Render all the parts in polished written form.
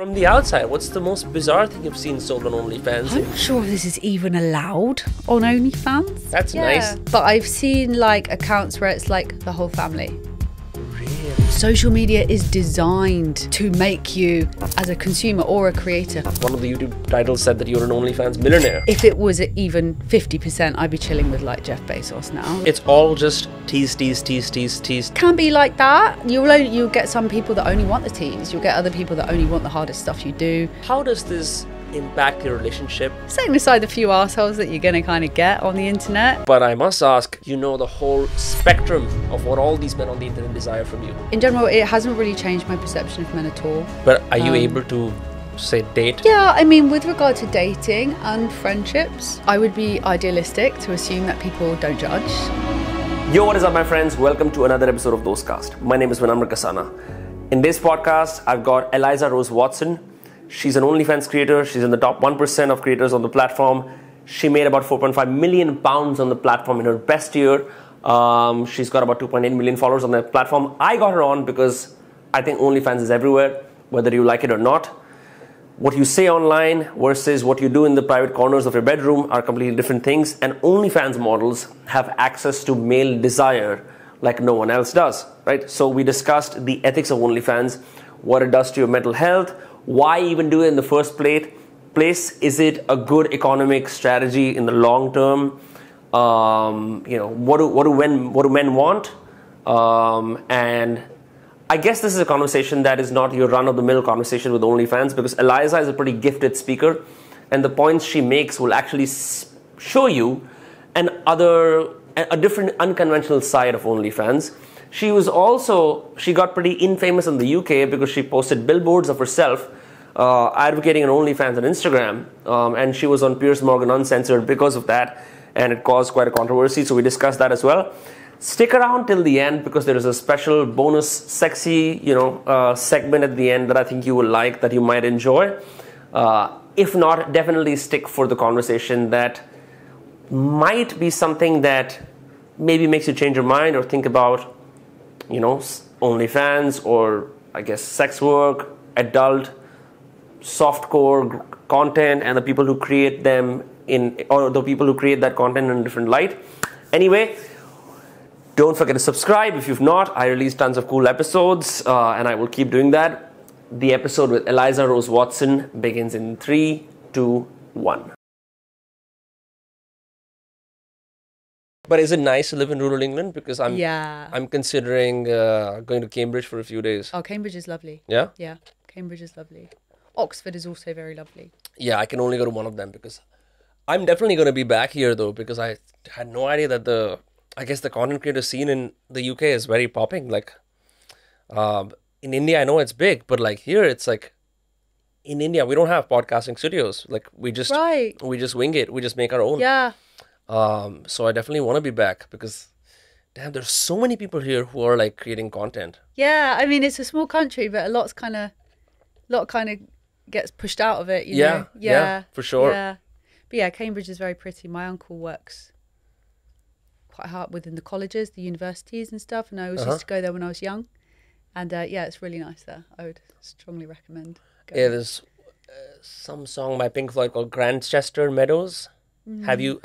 From the outside, what's the most bizarre thing you've seen sold on OnlyFans? I'm not sure if this is even allowed on OnlyFans. That's nice. But I've seen like accounts where it's like the whole family. Really? Social media is designed to make you, as a consumer or a creator. One of the YouTube titles said that you're an OnlyFans millionaire. If it was at even 50%, I'd be chilling with like Jeff Bezos now. It's all just tease, tease, tease, tease, tease. Can be like that. You'll get some people that only want the tease. You'll get other people that only want the hardest stuff you do. How does this impact your relationship? Setting aside the few assholes that you're gonna kind of get on the internet. But I must ask, you know the whole spectrum of what all these men on the internet desire from you. In general, it hasn't really changed my perception of men at all. But are you able to, say, date? Yeah, I mean, with regard to dating and friendships, I would be idealistic to assume that people don't judge. Yo, what is up, my friends? Welcome to another episode of Dostcast. My name is Vinamre. In this podcast, I've got Eliza Rose Watson. She's an OnlyFans creator. She's in the top 1% of creators on the platform. She made about 4.5 million pounds on the platform in her best year. She's got about 2.8 million followers on the platform. I got her on because I think OnlyFans is everywhere, whether you like it or not. What you say online versus what you do in the private corners of your bedroom are completely different things. And OnlyFans models have access to male desire like no one else does, right? So we discussed the ethics of OnlyFans, what it does to your mental health, why even do it in the first place? Is it a good economic strategy in the long term? What do men want? And I guess this is a conversation that is not your run-of-the-mill conversation with OnlyFans, because Eliza is a pretty gifted speaker, and the points she makes will actually show you a different unconventional side of OnlyFans. She got pretty infamous in the UK because she posted billboards of herself advocating an OnlyFans on Instagram, and she was on Piers Morgan Uncensored because of that, and it caused quite a controversy, so we discussed that as well. Stick around till the end because there is a special bonus sexy segment at the end that I think you will like, that you might enjoy. If not, definitely stick for the conversation that might be something that maybe makes you change your mind or think about OnlyFans, or I guess sex work, adult, softcore content, and the people who create them the people who create that content in a different light. Anyway, don't forget to subscribe if you've not. I release tons of cool episodes, and I will keep doing that. The episode with Eliza Rose Watson begins in 3, 2, 1. But is it nice to live in rural England? Because I'm considering going to Cambridge for a few days. Oh, Cambridge is lovely. Yeah? Yeah, Cambridge is lovely. Oxford is also very lovely. Yeah, I can only go to one of them because I'm definitely going to be back here though, because I had no idea that the content creator scene in the UK is very popping. Like, in India, I know it's big, but like here, it's like, in India, we don't have podcasting studios. Like, we just wing it. We just make our own. Yeah. So I definitely want to be back because, damn, there's so many people here who are like creating content. Yeah, I mean, it's a small country, but a lot kind of gets pushed out of it. You know? Yeah, for sure. Yeah, but yeah, Cambridge is very pretty. My uncle works quite hard within the colleges, the universities and stuff, and I always used to go there when I was young. And yeah, it's really nice there. I would strongly recommend going. Yeah, there's some song by Pink Floyd called Grantchester Meadows. Have you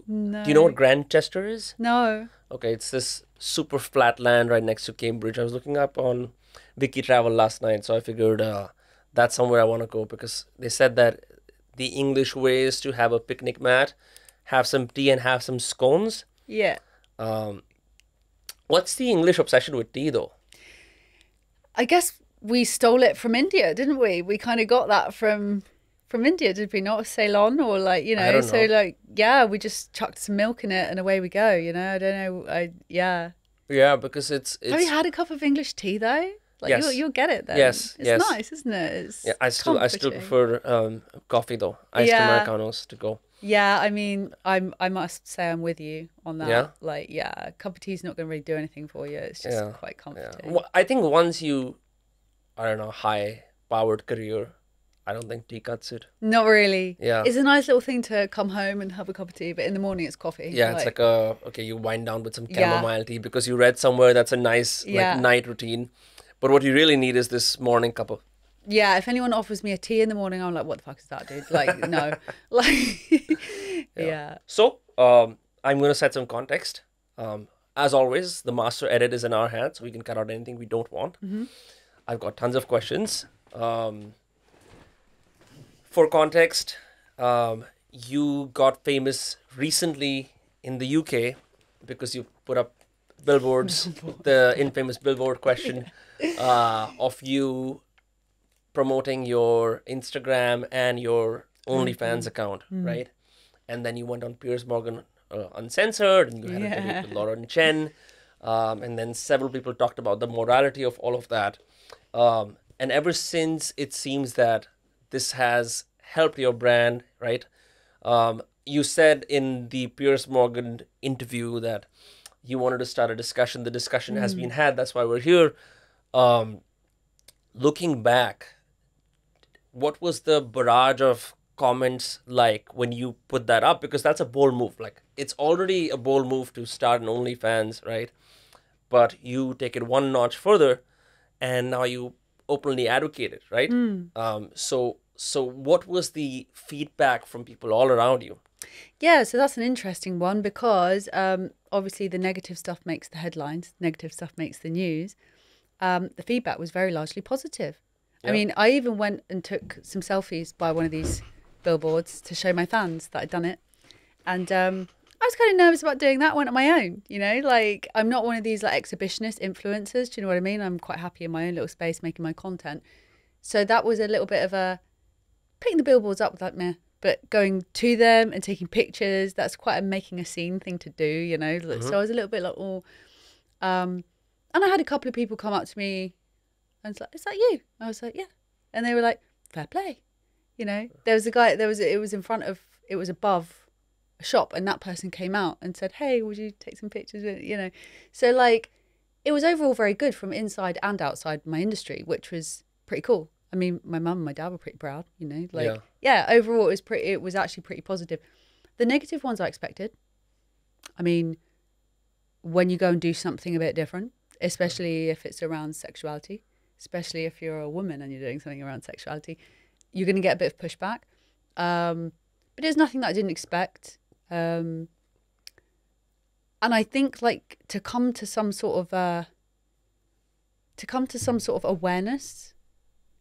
No. Do you know what Grantchester is? No. Okay, it's this super flat land right next to Cambridge. I was looking up on Wiki Travel last night, so I figured that's somewhere I want to go, because they said that the English way is to have a picnic mat, have some tea, and have some scones. Yeah. What's the English obsession with tea, though? I guess we stole it from India, didn't we? We kind of got that from India, did we not? Ceylon, or like, I don't so know. like, yeah, we just chucked some milk in it and away we go, I don't know. Yeah, because it's Have you had a cup of English tea though? Like, yes. you'll get it then. Yes, It's yes. nice, isn't it? It's I still comforting. prefer coffee though. Iced Americanos to go. Yeah, I mean, I must say I'm with you on that. Yeah? Like, yeah, a cup of tea's not going to really do anything for you. It's just quite Yeah. comforting. Well, I think once you, high-powered career, I don't think tea cuts it. Not really. Yeah. It's a nice little thing to come home and have a cup of tea, but in the morning it's coffee. Yeah, it's like you wind down with some chamomile tea because you read somewhere that's a nice like night routine. But what you really need is this morning cup of Yeah, if anyone offers me a tea in the morning, I'm like, what the fuck is that, dude? Like, no. Like, yeah. So, I'm going to set some context. As always, the master edit is in our hands, so we can cut out anything we don't want. I've got tons of questions. For context, you got famous recently in the UK because you put up billboards, the infamous billboard question of you promoting your Instagram and your OnlyFans account, right? And then you went on Piers Morgan Uncensored, and you had a debate with Lauren Chen, and then several people talked about the morality of all of that. And ever since, it seems that this has helped your brand, right? You said in the Piers Morgan interview that you wanted to start a discussion. The discussion has been had. That's why we're here. Looking back, what was the barrage of comments like when you put that up? Because that's a bold move. Like, it's already a bold move to start an OnlyFans, right? But you take it one notch further, and now you openly advocate it, right? So what was the feedback from people all around you? Yeah, so that's an interesting one because obviously the negative stuff makes the headlines, negative stuff makes the news. The feedback was very largely positive. I mean, I even went and took some selfies by one of these billboards to show my fans that I'd done it. And I was kind of nervous about doing that one on my own, you know? Like, I'm not one of these, like, exhibitionist influencers, do you know what I mean? I'm quite happy in my own little space making my content. So that was a little bit of a picking the billboards up with that meh. But going to them and taking pictures, that's quite a making a scene thing to do, you know? So I was a little bit like, oh. And I had a couple of people come up to me and it's like, is that you? I was like, yeah. And they were like, fair play. You know, there was a guy, it was above a shop, and that person came out and said, hey, would you take some pictures with it? You know? So like, it was overall very good from inside and outside my industry, which was pretty cool. I mean, my mum and my dad were pretty proud, you know, like, yeah, overall it was actually pretty positive. The negative ones I expected. I mean, when you go and do something a bit different, especially if it's around sexuality, especially if you're a woman and you're doing something around sexuality, you're going to get a bit of pushback. But there's nothing that I didn't expect. And I think like to come to some sort of awareness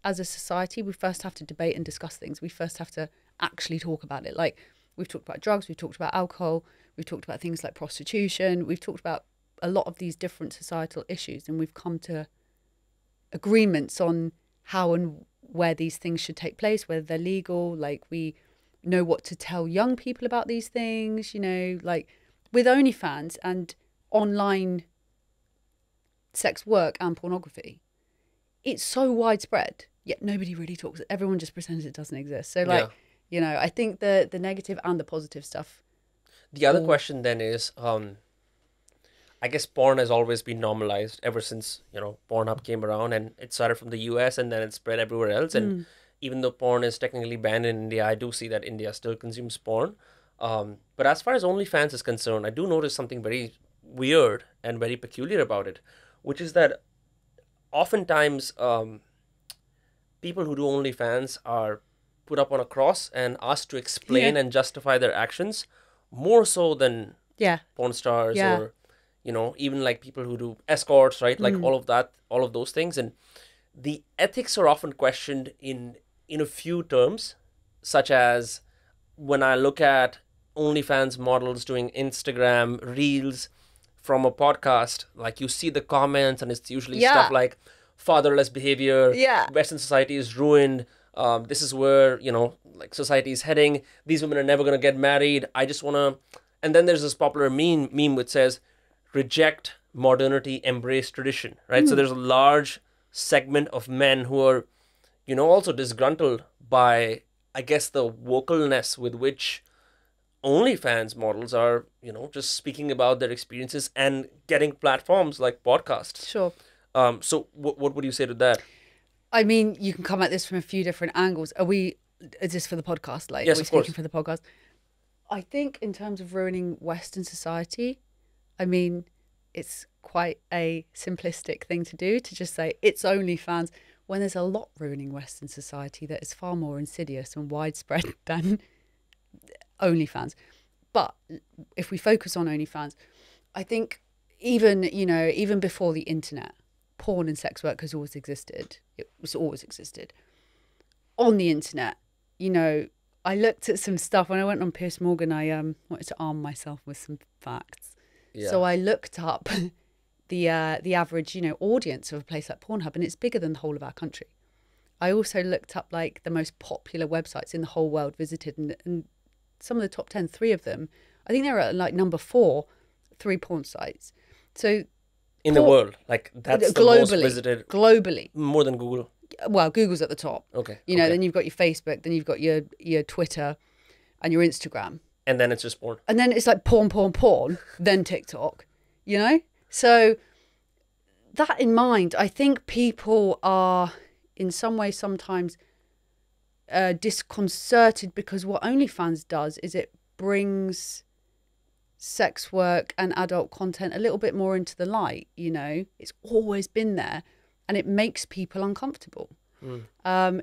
as a society, we first have to debate and discuss things. We first have to actually talk about it. Like, we've talked about drugs, we've talked about alcohol, we've talked about things like prostitution, we've talked about a lot of these different societal issues, and we've come to agreements on how and where these things should take place, whether they're legal. Like, we know what to tell young people about these things, you know, like with OnlyFans and online sex work and pornography. It's so widespread, yet nobody really talks. Everyone just pretends it doesn't exist. So like, you know, I think the negative and the positive stuff. The other question then is, I guess porn has always been normalized ever since, you know, Pornhub came around, and it started from the US and then it spread everywhere else. And even though porn is technically banned in India, I do see that India still consumes porn. But as far as OnlyFans is concerned, I do notice something very weird and very peculiar about it, which is that oftentimes people who do OnlyFans are put up on a cross and asked to explain and justify their actions more so than porn stars or, you know, even like people who do escorts, right? Like all of that, all of those things. And the ethics are often questioned in a few terms, such as when I look at OnlyFans models doing Instagram reels from a podcast, like you see the comments and it's usually stuff like fatherless behavior, Western society is ruined, this is where, you know, like society is heading, these women are never going to get married, I just want to... And then there's this popular meme which says, reject modernity, embrace tradition, right? So there's a large segment of men who are, you know, also disgruntled by, I guess, the vocalness with which OnlyFans models are, you know, just speaking about their experiences and getting platforms like podcasts. Sure. So what would you say to that? I mean, you can come at this from a few different angles. Is this for the podcast? Like, yes, are we of course. speaking for the podcast? I think in terms of ruining Western society, I mean, it's quite a simplistic thing to do, to just say it's OnlyFans. when there's a lot ruining Western society that is far more insidious and widespread than OnlyFans. But if we focus on OnlyFans, I think even before the internet, porn and sex work has always existed. It was always existed. On the internet, I looked at some stuff when I went on Piers Morgan. I wanted to arm myself with some facts. Yeah. So I looked up the average, audience of a place like Pornhub, and it's bigger than the whole of our country. I also looked up like the most popular websites in the whole world visited, and some of the top 10, 3 of them, I think they're at like number 4, 3 porn sites. So in the world, like that's the most visited globally, more than Google. Well, Google's at the top. Okay. Then you've got your Facebook, then you've got your Twitter and your Instagram. And then it's just porn. And then it's like porn, then TikTok, So that in mind, I think people are in some way sometimes disconcerted, because what OnlyFans does is it brings sex work and adult content a little bit more into the light. It's always been there, and it makes people uncomfortable.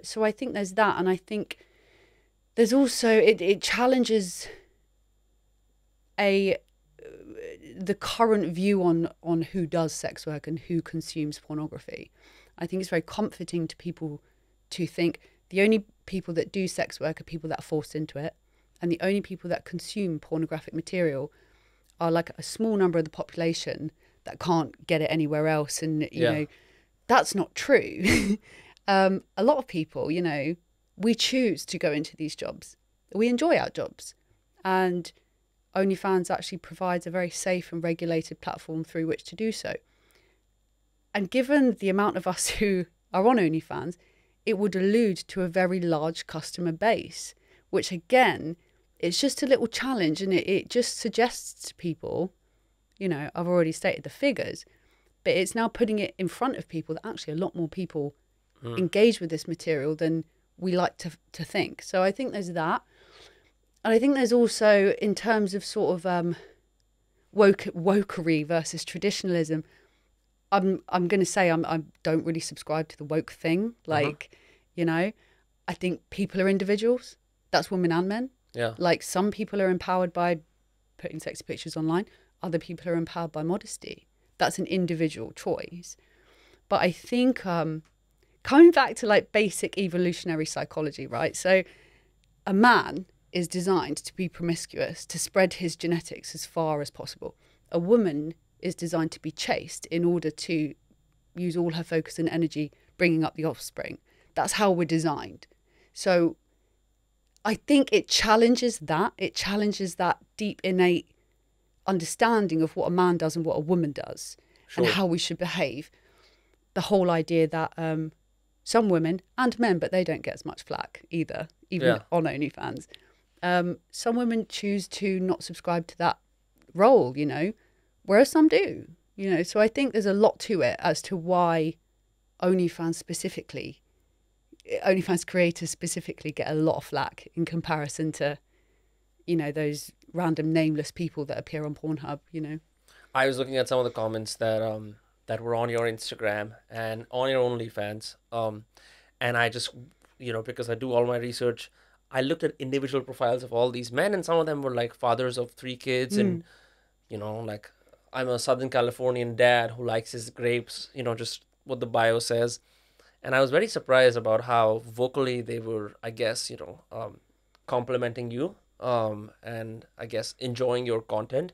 So I think there's that, and I think there's also it challenges the current view on who does sex work and who consumes pornography. I think it's very comforting to people to think the only people that do sex work are people that are forced into it, and the only people that consume pornographic material are like a small number of the population that can't get it anywhere else. And that's not true. A lot of people, we choose to go into these jobs. We enjoy our jobs, and OnlyFans actually provides a very safe and regulated platform through which to do so. And given the amount of us who are on OnlyFans, it would allude to a very large customer base, which again, it's just a little challenge, and it just suggests to people, I've already stated the figures, but it's now putting it in front of people that actually a lot more people engage with this material than we like to think. So I think there's that. And I think there's also, in terms of sort of wokery versus traditionalism, I'm going to say I don't really subscribe to the woke thing. Like, I think people are individuals. That's women and men. Yeah. Like some people are empowered by putting sexy pictures online. Other people are empowered by modesty. That's an individual choice. But I think coming back to like basic evolutionary psychology, right? So a man is designed to be promiscuous, to spread his genetics as far as possible. A woman is designed to be chaste in order to use all her focus and energy bringing up the offspring. That's how we're designed. So I think it challenges that. It challenges that deep innate understanding of what a man does and what a woman does, and how we should behave. The whole idea that some women and men, but they don't get as much flack either, even on OnlyFans. Some women choose to not subscribe to that role, whereas some do, So I think there's a lot to it as to why OnlyFans creators specifically get a lot of flack in comparison to, those random nameless people that appear on Pornhub, I was looking at some of the comments that were on your Instagram and on your OnlyFans. And I just, because I do all my research, I looked at individual profiles of all these men, and some of them were like fathers of 3 kids and, like I'm a Southern Californian dad who likes his grapes, just what the bio says. And I was very surprised about how vocally they were, I guess, complimenting you and I guess enjoying your content,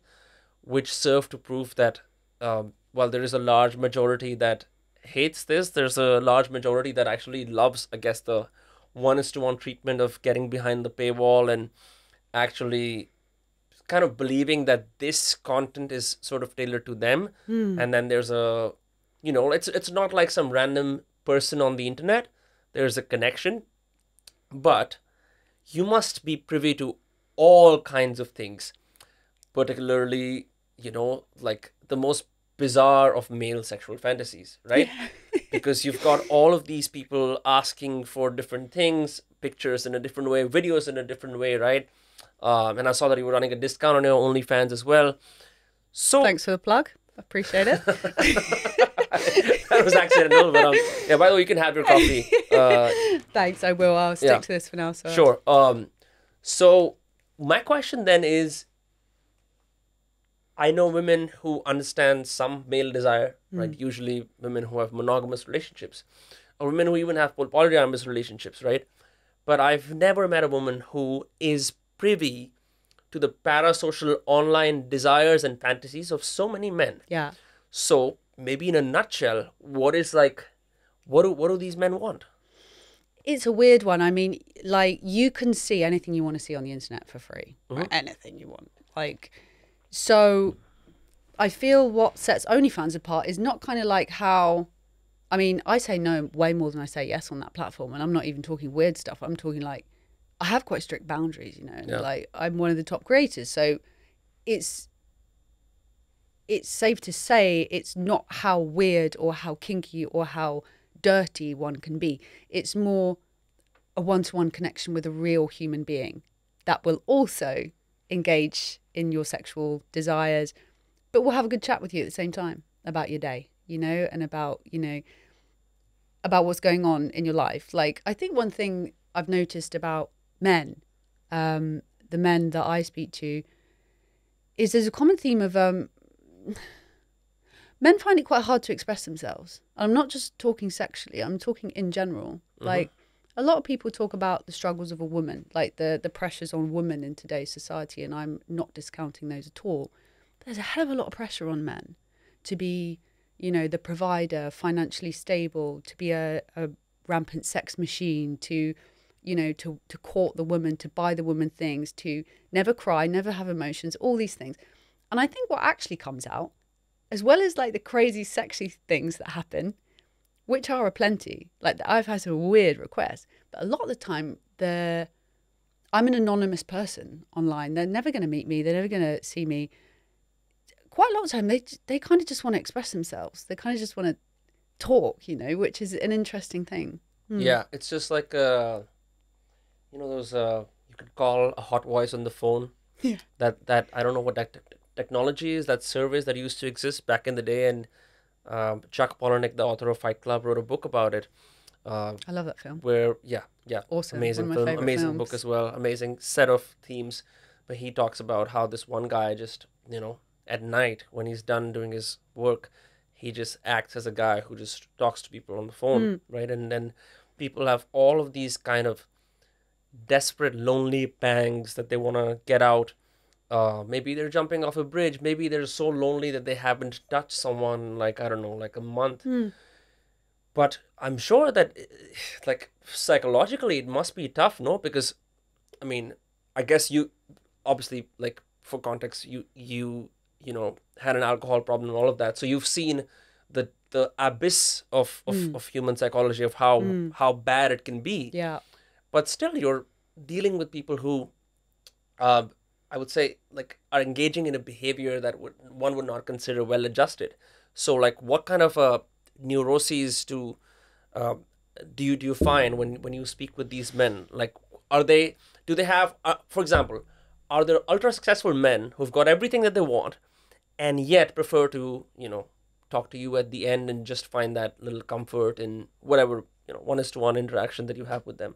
which served to prove that while there is a large majority that hates this, there's a large majority that actually loves, I guess, the 1:1 treatment of getting behind the paywall and actually kind of believing that this content is sort of tailored to them. And then there's a, it's not like some random person on the internet. There's a connection, but you must be privy to all kinds of things, particularly, like the most bizarre of male sexual fantasies, right? Because you've got all of these people asking for different things, pictures in a different way, videos in a different way, right? And I saw that you were running a discount on your OnlyFans as well. So thanks for the plug. Appreciate it. That was accidental, but yeah. By the way, you can have your coffee. Thanks, I will. I'll stick to this for now. So. Sure. So my question then is, I know women who understand some male desire, right? Usually women who have monogamous relationships, or women who even have polyamorous relationships, right? But I've never met a woman who is privy to the parasocial online desires and fantasies of so many men. Yeah. So maybe in a nutshell, what do these men want? It's a weird one. I mean, like, you can see anything you want to see on the internet for free. Right? Anything you want. Like, so I feel what sets OnlyFans apart is not kind of like how, I mean, I say no way more than I say yes on that platform. And I'm not even talking weird stuff. I'm talking like, I have quite strict boundaries, you know, and like I'm one of the top creators. So it's safe to say it's not how weird or how kinky or how dirty one can be. It's more a one-to-one connection with a real human being that will also engage in your sexual desires, but will have a good chat with you at the same time about your day, you know, and about, you know, about what's going on in your life. Like, I think one thing I've noticed about men, the men that I speak to, is there's a common theme of men find it quite hard to express themselves. I'm not just talking sexually, I'm talking in general. Like, a lot of people talk about the struggles of a woman, like the pressures on women in today's society, and I'm not discounting those at all. But there's a hell of a lot of pressure on men to be, you know, the provider, financially stable, to be a rampant sex machine, to, you know, to court the woman, to buy the woman things, to never cry, never have emotions, all these things. And I think what actually comes out, as well as like the crazy sexy things that happen, which are aplenty, like I've had some weird requests, but a lot of the time I'm an anonymous person online. They're never going to meet me. They're never going to see me. Quite a lot of the time, they kind of just want to express themselves. They kind of just want to talk, you know, which is an interesting thing. Yeah, it's just like, you know, those, you could call a hot voice on the phone. Yeah. That I don't know what that technology is, that service that used to exist back in the day. And Chuck Palahniuk, the author of Fight Club, wrote a book about it. I love that film. Where, Awesome. amazing One of my film, amazing films. book as well, amazing set of themes. But he talks about how this one guy just, you know, at night when he's done doing his work, he just acts as a guy who just talks to people on the phone, right? And then people have all of these kind of desperate, lonely pangs that they want to get out. Maybe they're jumping off a bridge. Maybe they're so lonely that they haven't touched someone like, I don't know, like a month. But I'm sure that, like, psychologically it must be tough, no? Because, I mean, I guess you, obviously, like, for context, you know, had an alcohol problem and all of that. So you've seen the abyss of human psychology, of how bad it can be. Yeah. But still, you're dealing with people who, I would say, like, are engaging in a behavior that one would not consider well adjusted. So, like, what kind of neuroses do you find when you speak with these men? Like, do they have, for example, are there ultra successful men who've got everything that they want and yet prefer to, you know, talk to you at the end and just find that little comfort in whatever, you know, 1:1 interaction that you have with them?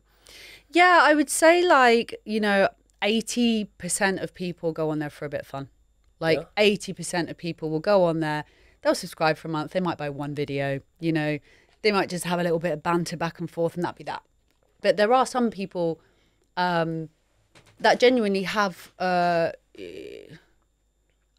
Yeah, I would say, like, you know, 80% of people go on there for a bit of fun. Like, 80% of people will go on there, they'll subscribe for a month, they might buy one video, you know, they might just have a little bit of banter back and forth, and that'd be that. But there are some people that genuinely have,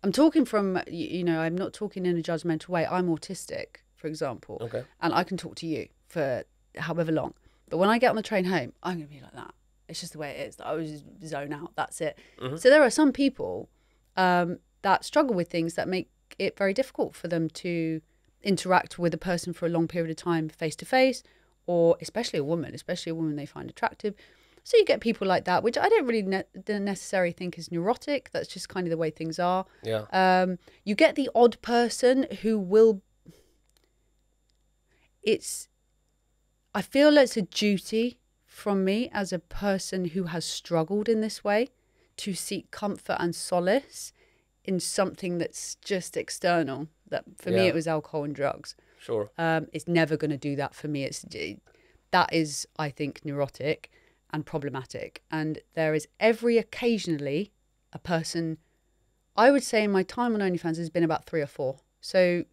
I'm talking from, you know, I'm not talking in a judgmental way. I'm autistic, for example. Okay. And I can talk to you for however long. But when I get on the train home, I'm going to be like that. It's just the way it is. I was just zone out. That's it. So there are some people that struggle with things that make it very difficult for them to interact with a person for a long period of time face to face, or especially a woman they find attractive. So you get people like that, which I don't really necessarily think is neurotic. That's just kind of the way things are. Yeah. You get the odd person who will... I feel it's a duty from me as a person who has struggled in this way to seek comfort and solace in something that's just external. That for me, it was alcohol and drugs. Sure. It's never going to do that for me. That is, I think, neurotic and problematic. And there is occasionally a person, I would say in my time on OnlyFans has been about 3 or 4. So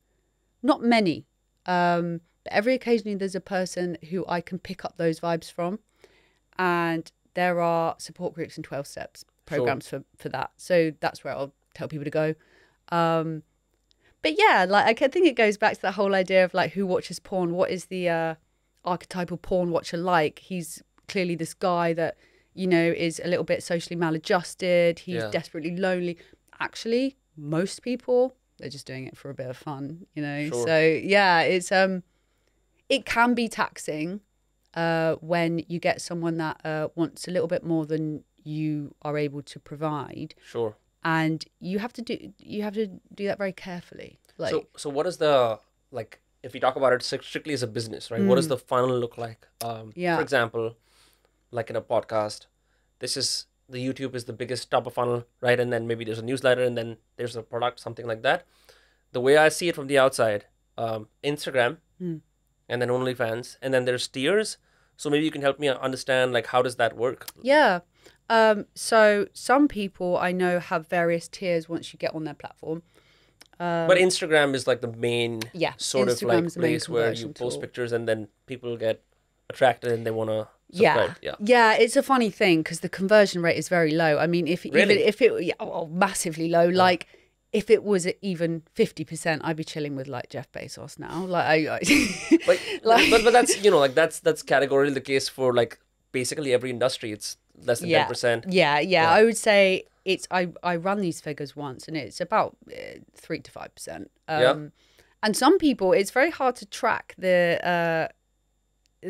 not many. But every occasionally there's a person who I can pick up those vibes from. And there are support groups and 12 steps programs for that. So that's where I'll tell people to go. But yeah, like I think it goes back to the whole idea of like who watches porn. What is the archetypal porn watcher like? He's clearly this guy that, you know, is a little bit socially maladjusted. He's desperately lonely. Actually, most people, they're just doing it for a bit of fun, you know. Sure. So yeah, it's it can be taxing when you get someone that wants a little bit more than you are able to provide. Sure. And you have to do that very carefully. Like, so what is the, like, if we talk about it strictly as a business, right? What does the funnel look like? For example, like in a podcast, the YouTube is the biggest top of funnel, right? And then maybe there's a newsletter, and then there's a product, something like that. The way I see it from the outside, Instagram, and then OnlyFans, and then there's tiers. So maybe you can help me understand, like, how does that work? Yeah. So some people I know have various tiers once you get on their platform. But Instagram is like the main sort Instagram of like is the main place where you post tool. pictures and then people get attracted and they want to Yeah. subscribe. Yeah, it's a funny thing because the conversion rate is very low. I mean, Really? if it massively low, like if it was even 50%, I'd be chilling with like Jeff Bezos now. Like but that's, you know, like that's categorically the case for like basically every industry. It's less than 10%. Yeah. I would say I run these figures once and it's about 3 to 5%. And some people, it's very hard to track the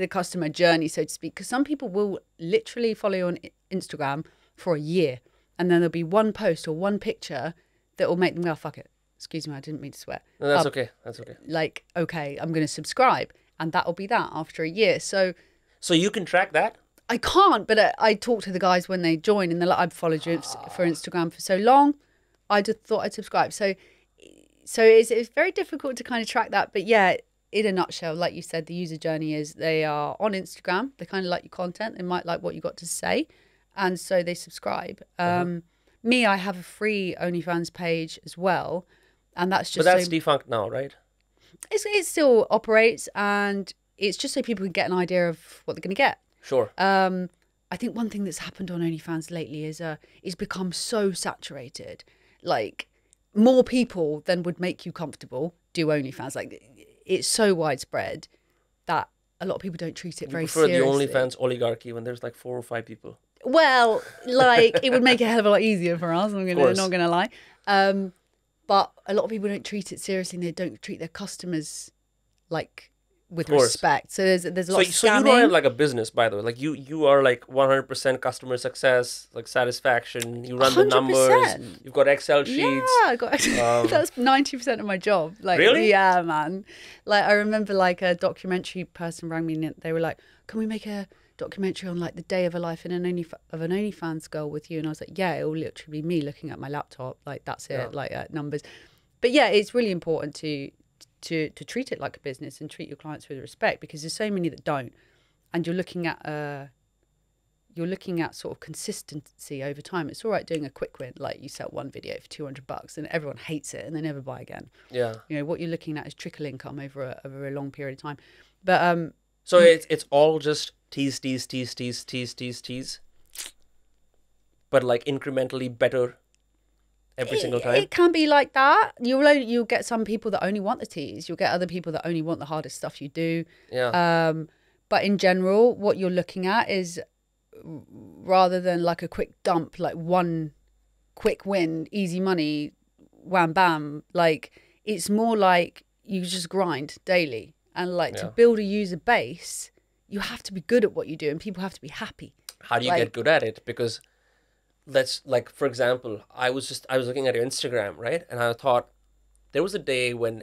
customer journey, so to speak, because some people will literally follow you on Instagram for a year, and then there'll be one post or one picture that will make them go, fuck it. Excuse me, I didn't mean to swear. No, that's okay. That's okay. Like, okay, I'm going to subscribe, and that'll be that after a year. So you can track that? I can't, but I talk to the guys when they join, and they're like, I've followed you for Instagram for so long, I just thought I'd subscribe. So it's very difficult to kind of track that. But yeah, in a nutshell, like you said, the user journey is they are on Instagram. They kind of like your content. They might like what you got to say. And so they subscribe. Me, I have a free OnlyFans page as well. And that's just... But that's defunct now, right? It still operates, and it's just so people can get an idea of what they're going to get. Sure. I think one thing that's happened on OnlyFans lately is it's become so saturated. Like, more people than would make you comfortable do OnlyFans. Like, it's so widespread that a lot of people don't treat it very seriously. You prefer the OnlyFans oligarchy when there's like 4 or 5 people? Well, like, it would make it a hell of a lot easier for us. I'm not gonna lie. But a lot of people don't treat it seriously, and they don't treat their customers like with respect. So there's a lot of scamming. So you don't have like a business, by the way. Like you are like 100% customer success, like satisfaction. You run 100%. The numbers. You've got Excel sheets. Yeah, I got that's 90% of my job. Like, really? Yeah, man. Like, I remember like a documentary person rang me and they were like, "Can we make a documentary on like the day of a life in an OnlyFans girl with you?" And I was like, "Yeah, it will literally be me looking at my laptop. Like, that's it. Like, numbers." But yeah, it's really important to treat it like a business and treat your clients with respect, because there's so many that don't, and you're looking at sort of consistency over time. It's all right doing a quick win, like you sell one video for $200 and everyone hates it and they never buy again. Yeah, you know what you're looking at is trickle income over a long period of time. But so it's all just tease, but like incrementally better every single time. It can be like that. You'll get some people that only want the tease. You'll get other people that only want the hardest stuff you do. Yeah. But in general, what you're looking at is, rather than like a quick dump, like one quick win, easy money, wham bam. Like, it's more like you just grind daily, and like to build a user base, you have to be good at what you do, and people have to be happy. How do you get good at it? Because let's, like, for example, I was looking at your Instagram, right? And I thought there was a day when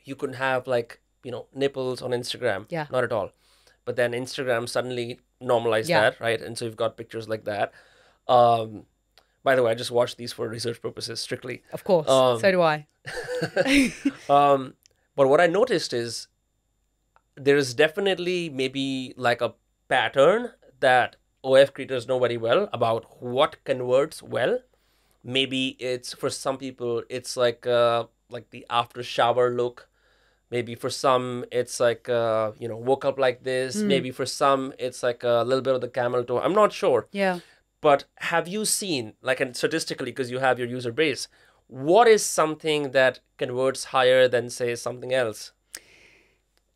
you couldn't have, like, you know, nipples on Instagram. Yeah. Not at all. But then Instagram suddenly normalized that, right? And so you've got pictures like that. But By the way, I just watched these for research purposes strictly. Of course, so do I. But what I noticed is there is definitely maybe like a pattern that OF creators know very well about what converts well. Maybe it's for some people, it's like the after shower look. Maybe for some, it's like, woke up like this. Maybe for some, it's like a little bit of the camel toe. I'm not sure. Yeah. But have you seen, like, and statistically, because you have your user base, what is something that converts higher than, say, something else?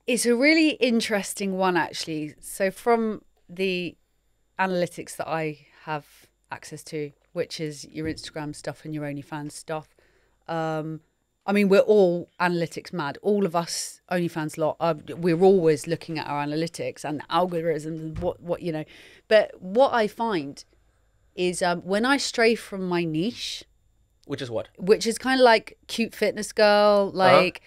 It's a really interesting one, actually. So from the analytics that I have access to, which is your Instagram stuff and your OnlyFans stuff, I mean, we're all analytics mad. All of us OnlyFans lot, we're always looking at our analytics and the algorithms and what you know. But what I find is when I stray from my niche, which is what? Which is kind of like cute fitness girl, like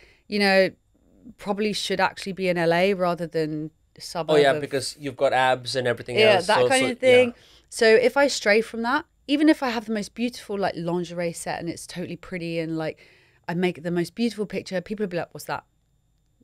probably should actually be in LA rather than suburb. Oh yeah, because you've got abs and everything Yeah, else. that kind of thing. Yeah. So if I stray from that, even if I have the most beautiful like lingerie set and it's totally pretty and like I make the most beautiful picture, people will be like, "What's that?"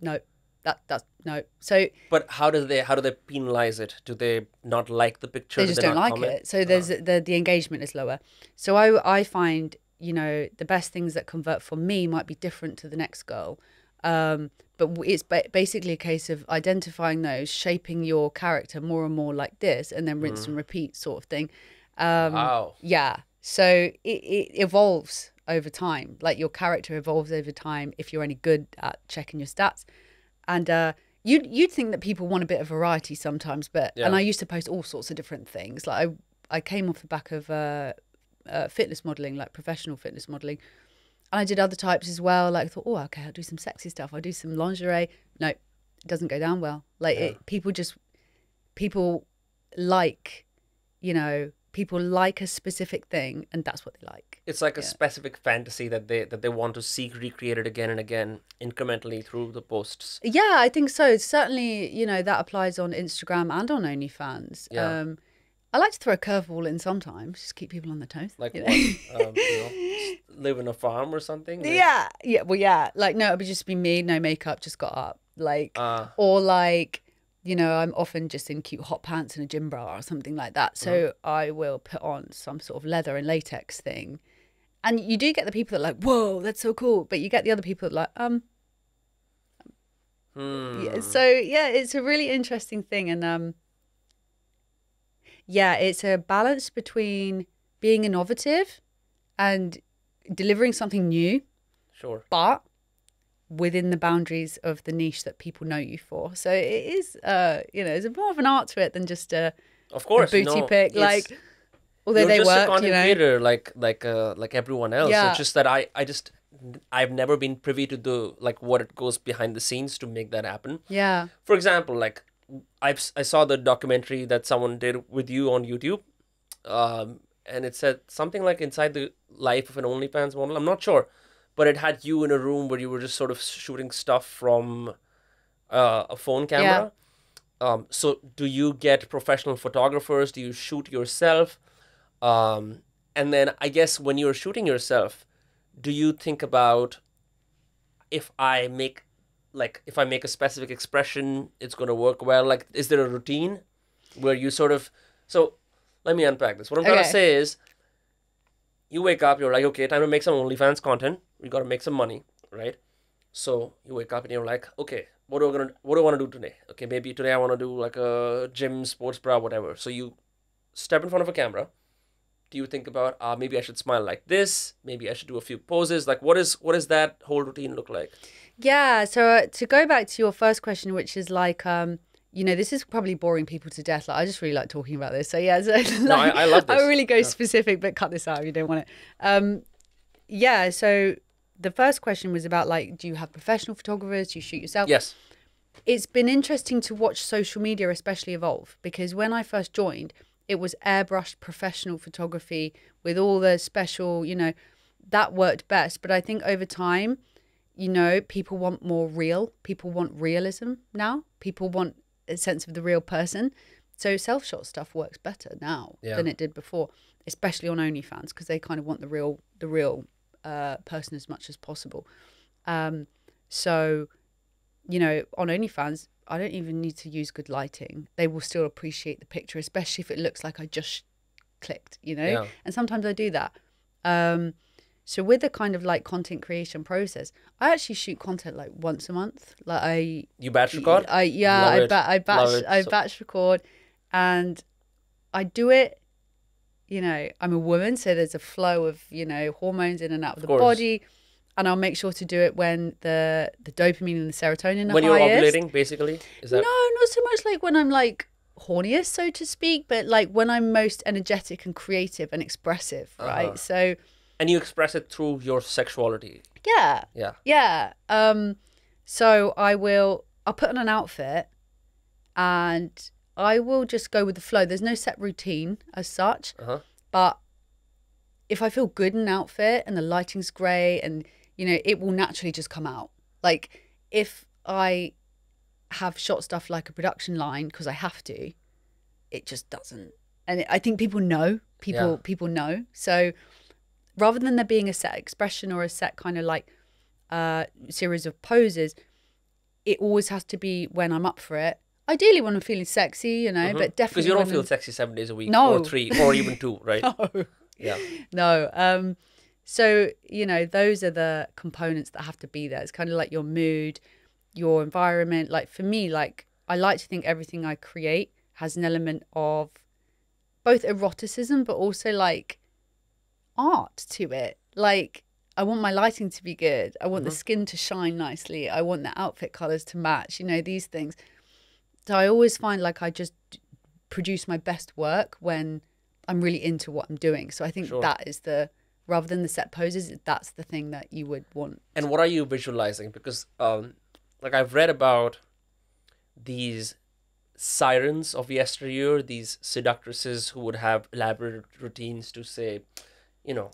No, that's no. So, but how do they penalize it? Do they not like the picture? They just don't like it. So there's the engagement is lower. So I find the best things that convert for me might be different to the next girl. But it's basically a case of identifying those, shaping your character more and more like this, and then rinse and repeat sort of thing. Wow. Yeah. So it evolves over time. Like your character evolves over time if you're any good at checking your stats. And you'd think that people want a bit of variety sometimes, but and I used to post all sorts of different things. Like I came off the back of fitness modeling, like professional fitness modeling. And I did other types as well. Like I thought, oh, okay, I'll do some sexy stuff. I'll do some lingerie. No, it doesn't go down well. Like people like, people like a specific thing, and that's what they like. It's like a specific fantasy that they want to seek recreated again and again, incrementally through the posts. Yeah, I think so. Certainly, that applies on Instagram and on OnlyFans. Yeah. I like to throw a curveball in sometimes, just keep people on their toes. Like what? Live in a farm or something? Like... Yeah. Well, yeah. Like, no, it would just be me, no makeup, just got up. Like, or like, I'm often just in cute hot pants and a gym bra or something like that. So I will put on some sort of leather and latex thing. And you do get the people that are like, whoa, that's so cool. But you get the other people that are like, Yeah, so, yeah, it's a really interesting thing. And, yeah, it's a balance between being innovative and delivering something new. Sure. But within the boundaries of the niche that people know you for. So it is, there's more of an art to it than just a booty pic. Like, although they work, You're just a content creator like everyone else. Yeah. It's just that I've never been privy to what it goes behind the scenes to make that happen. Yeah. For example, like I saw the documentary that someone did with you on YouTube, and it said something like inside the life of an OnlyFans model. I'm not sure, but it had you in a room where you were just sort of shooting stuff from a phone camera. Yeah. So do you get professional photographers? Do you shoot yourself? And then I guess when you're shooting yourself, do you think about if I make a specific expression, it's going to work well? Like, is there a routine where you sort of... So let me unpack this. What I'm trying to say is, you wake up, you're like, okay, time to make some OnlyFans content. We got to make some money, right? So you wake up and you're like, okay, what do I want to do today? Okay, maybe today I want to do like a gym, sports bra, whatever. So you step in front of a camera. Do you think about, maybe I should smile like this? Maybe I should do a few poses. Like, what is that whole routine look like? Yeah. So to go back to your first question, which is like, this is probably boring people to death. Like, I just really like talking about this. So yeah. So, no, I love this. I really go specific, but cut this out if you don't want it. Yeah. So the first question was about like, do you have professional photographers? Do you shoot yourself? Yes. It's been interesting to watch social media especially evolve, because when I first joined, it was airbrushed professional photography with all the special, that worked best. But I think over time, people want more real. People want realism now. People want a sense of the real person. So self-shot stuff works better now than it did before, especially on OnlyFans, because they kind of want the real person as much as possible. So, you know, on OnlyFans, I don't even need to use good lighting. They will still appreciate the picture, especially if it looks like I just clicked, you know? Yeah. And sometimes I do that. So with the kind of like content creation process, I actually shoot content like once a month. Like You batch record? I batch record, and I do it, you know, I'm a woman, so there's a flow of, you know, hormones in and out of the body. And I'll make sure to do it when the dopamine and the serotonin are when you're highest. ovulating, basically? Is that... No, not so much like when I'm like horniest, so to speak, but like when I'm most energetic and creative and expressive, right? So... And you express it through your sexuality. Yeah. Yeah. Yeah. So I'll put on an outfit and I will just go with the flow. There's no set routine as such, but if I feel good in an outfit and the lighting's great and, you know, it will naturally just come out. Like if I have shot stuff like a production line because I have to, it just doesn't. And I think people know. People know. So rather than there being a set expression or a set kind of like series of poses, it always has to be when I'm up for it. Ideally when I'm feeling sexy, you know, but definitely... Because you don't feel sexy 7 days a week, no. or 3, or even 2, right? No. Yeah. No. So, you know, those are the components that have to be there. It's kind of like your mood, your environment. Like for me, like I like to think everything I create has an element of both eroticism, but also like art to it. Like I want my lighting to be good. I want the skin to shine nicely. I want the outfit colors to match, you know, these things. So I always find like I just produce my best work when I'm really into what I'm doing. So I think that is rather than the set poses, that's the thing that you would want. And what are you visualizing? Because like I've read about these sirens of yesteryear, these seductresses who would have elaborate routines to say, you know,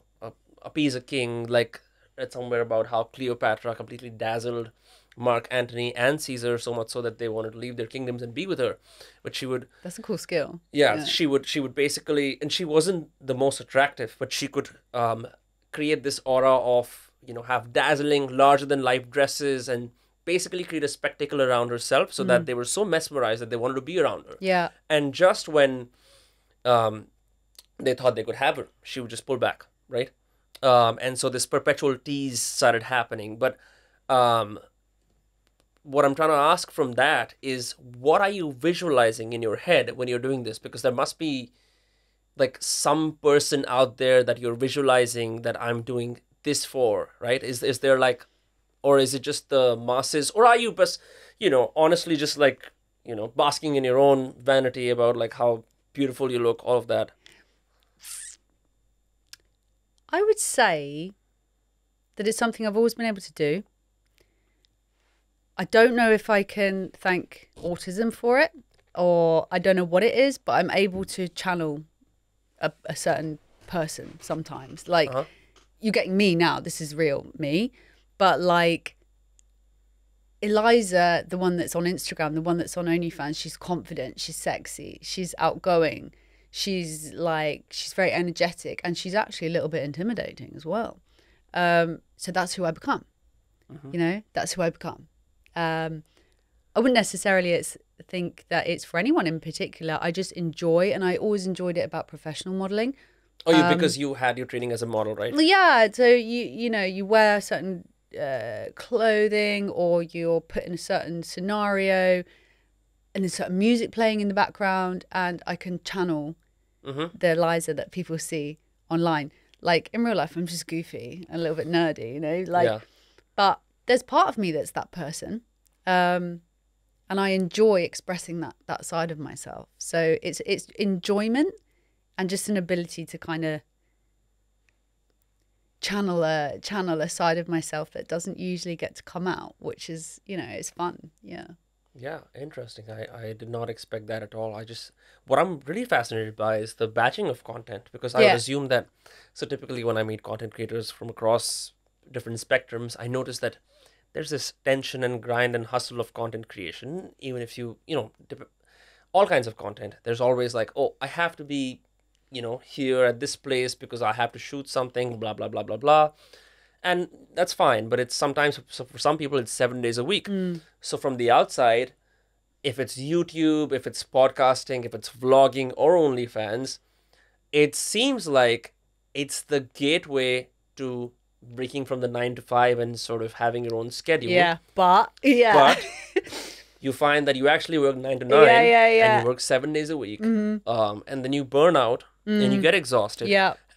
appease a king, like read somewhere about how Cleopatra completely dazzled Mark Antony and Caesar so much so that they wanted to leave their kingdoms and be with her. But she would... That's a cool skill. Yeah, she would basically... And she wasn't the most attractive, but she could create this aura of, you know, have dazzling, larger-than-life dresses and basically create a spectacle around herself so that they were so mesmerized that they wanted to be around her. Yeah. And just when they thought they could have her, she would just pull back, right? And so this perpetual tease started happening. But what I'm trying to ask from that is, what are you visualizing in your head when you're doing this? Because there must be like some person out there that you're visualizing that I'm doing this for, right? Is there like, or is it just the masses, or are you just, you know, honestly just like, you know, basking in your own vanity about like how beautiful you look, all of that? I would say that it's something I've always been able to do. I don't know if I can thank autism for it, or I don't know what it is, but I'm able to channel a certain person sometimes. Like, you're getting me now, this is real me, but like Eliza, the one that's on Instagram, the one that's on OnlyFans, she's confident, she's sexy, she's outgoing, she's very energetic, and she's actually a little bit intimidating as well. So that's who I become. You know, that's who I become. I wouldn't necessarily think that it's for anyone in particular. I just enjoy, and I always enjoyed it about professional modeling. Oh, because you had your training as a model, right? Yeah, so you know, you wear certain clothing, or you're put in a certain scenario, and there's certain music playing in the background, and I can channel the Eliza that people see online. Like in real life, I'm just goofy and a little bit nerdy, you know, like, but there's part of me that's that person. And I enjoy expressing that side of myself. So it's enjoyment and just an ability to kind of channel a side of myself that doesn't usually get to come out, which is, you know, it's fun. Yeah. Yeah, interesting. I did not expect that at all. What I'm really fascinated by is the batching of content, because I would assume that, so typically when I meet content creators from across different spectrums, I notice that there's this tension and grind and hustle of content creation, even if you know, all kinds of content. There's always like, oh, I have to be, here at this place because I have to shoot something, blah, blah, blah, blah, blah. And that's fine. But it's sometimes, so for some people, it's 7 days a week. So from the outside, if it's YouTube, if it's podcasting, if it's vlogging or OnlyFans, it seems like it's the gateway to breaking from the 9 to 5 and sort of having your own schedule. But you find that you actually work 9 to 9 and you work 7 days a week. And then you burn out and you get exhausted.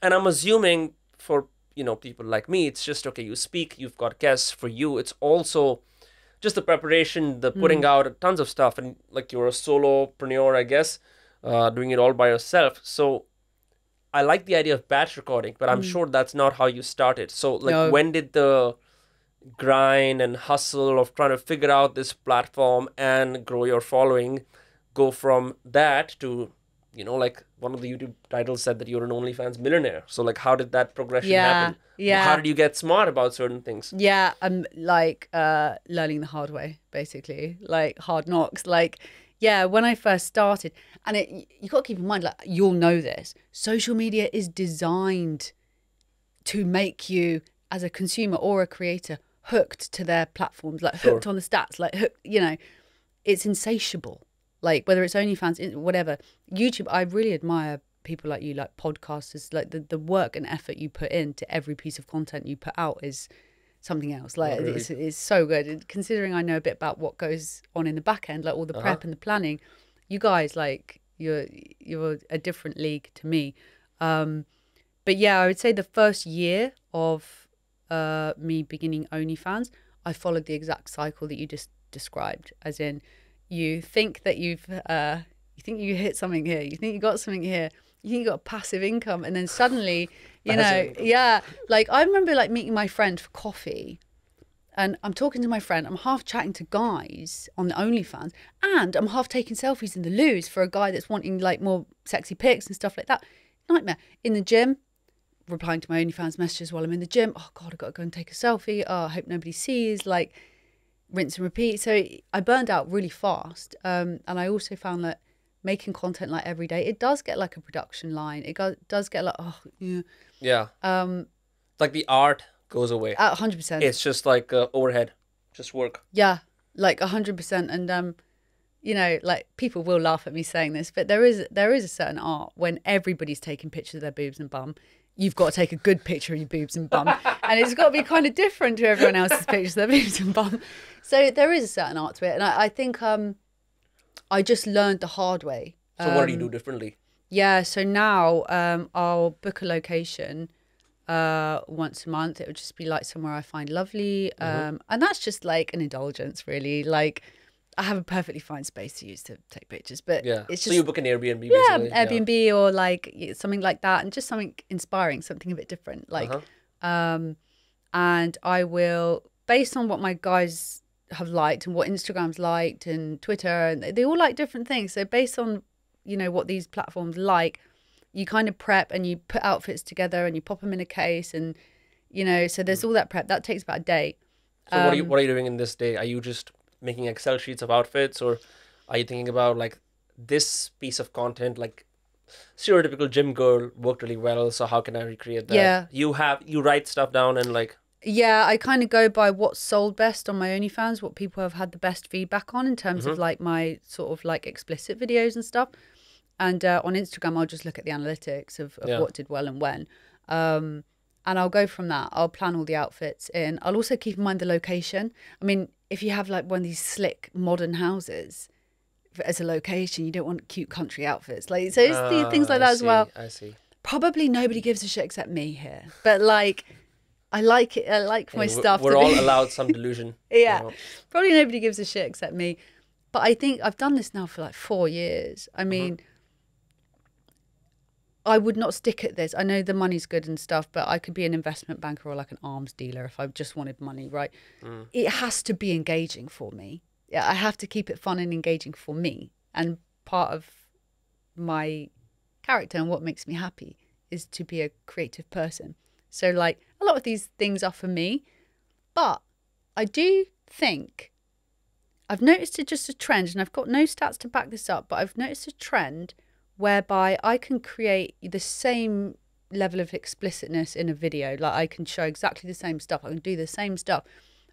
And I'm assuming for, people like me, it's just, okay, you speak, you've got guests. For you, it's also just the preparation, the putting out tons of stuff. And like you're a solopreneur, I guess, doing it all by yourself. So I like the idea of batch recording, but I'm sure that's not how you started. So like when did the grind and hustle of trying to figure out this platform and grow your following go from that to, like one of the YouTube titles said that you're an OnlyFans millionaire. So like how did that progression happen? How did you get smart about certain things? I'm like learning the hard way, basically, like hard knocks. Like, when I first started, and you got to keep in mind, like, you'll know this, social media is designed to make you as a consumer or a creator hooked to their platforms, like hooked on the stats, like, it's insatiable. Like whether it's OnlyFans, whatever, YouTube, I really admire people like you, like podcasters, like the work and effort you put into every piece of content you put out is something else. Like really? It's so good. Considering I know a bit about what goes on in the back end, like all the prep and the planning, you guys, like you're a different league to me. But I would say the first year of me beginning OnlyFans, I followed the exact cycle that you just described, as in you think that you hit something here, you think you got something here, you think you got a passive income, and then suddenly, like I remember like meeting my friend for coffee, and I'm talking to my friend, I'm half chatting to guys on the OnlyFans, and I'm half taking selfies in the loos for a guy that's wanting like more sexy pics and stuff like that. Nightmare. In the gym, replying to my OnlyFans messages while I'm in the gym. Oh God, I've got to go and take a selfie. Oh, I hope nobody sees. Like, rinse and repeat. So I burned out really fast. And I also found that making content like every day, it does get like a production line. It does get like, like the art goes away. 100%. It's just like overhead, just work. Yeah, like 100%. And like people will laugh at me saying this, but there is a certain art when everybody's taking pictures of their boobs and bum. You've got to take a good picture of your boobs and bum. And it's got to be kind of different to everyone else's pictures of their boobs and bum. So there is a certain art to it. And I think I just learned the hard way. So what do you do differently? Yeah, so now I'll book a location once a month. It would just be like somewhere I find lovely. And that's just like an indulgence, really. Like, I have a perfectly fine space to use to take pictures, but it's just... So you book an Airbnb, basically? Airbnb or like something like that, and just something inspiring, something a bit different. Like, and I will, based on what my guys have liked and what Instagram's liked and Twitter, and they all like different things. So based on, what these platforms like, you kind of prep and you put outfits together and you pop them in a case, and, so there's all that prep. That takes about a day. So what are you doing in this day? Are you just making Excel sheets of outfits, or are you thinking about like this piece of content, like stereotypical gym girl worked really well, so how can I recreate that? Yeah. You write stuff down and like... Yeah, I kind of go by what's sold best on my OnlyFans, what people have had the best feedback on in terms of like my sort of like explicit videos and stuff. And on Instagram, I'll just look at the analytics of what did well and when. And I'll go from that. I'll plan all the outfits in. I'll also keep in mind the location. I mean, if you have like one of these slick modern houses as a location, you don't want cute country outfits. Like, so it's things like that as well. I see. Probably nobody gives a shit except me here. But like, I like it. I like my stuff. We're all allowed some delusion. Yeah. Probably nobody gives a shit except me. But I think I've done this now for like 4 years. I mean, I would not stick at this. I know the money's good and stuff, but I could be an investment banker or like an arms dealer if I just wanted money, right? It has to be engaging for me. Yeah, I have to keep it fun and engaging for me. And part of my character and what makes me happy is to be a creative person. So like a lot of these things are for me, but I do think I've noticed just a trend, and I've got no stats to back this up, but I've noticed a trend whereby I can create the same level of explicitness in a video. Like I can show exactly the same stuff. I can do the same stuff.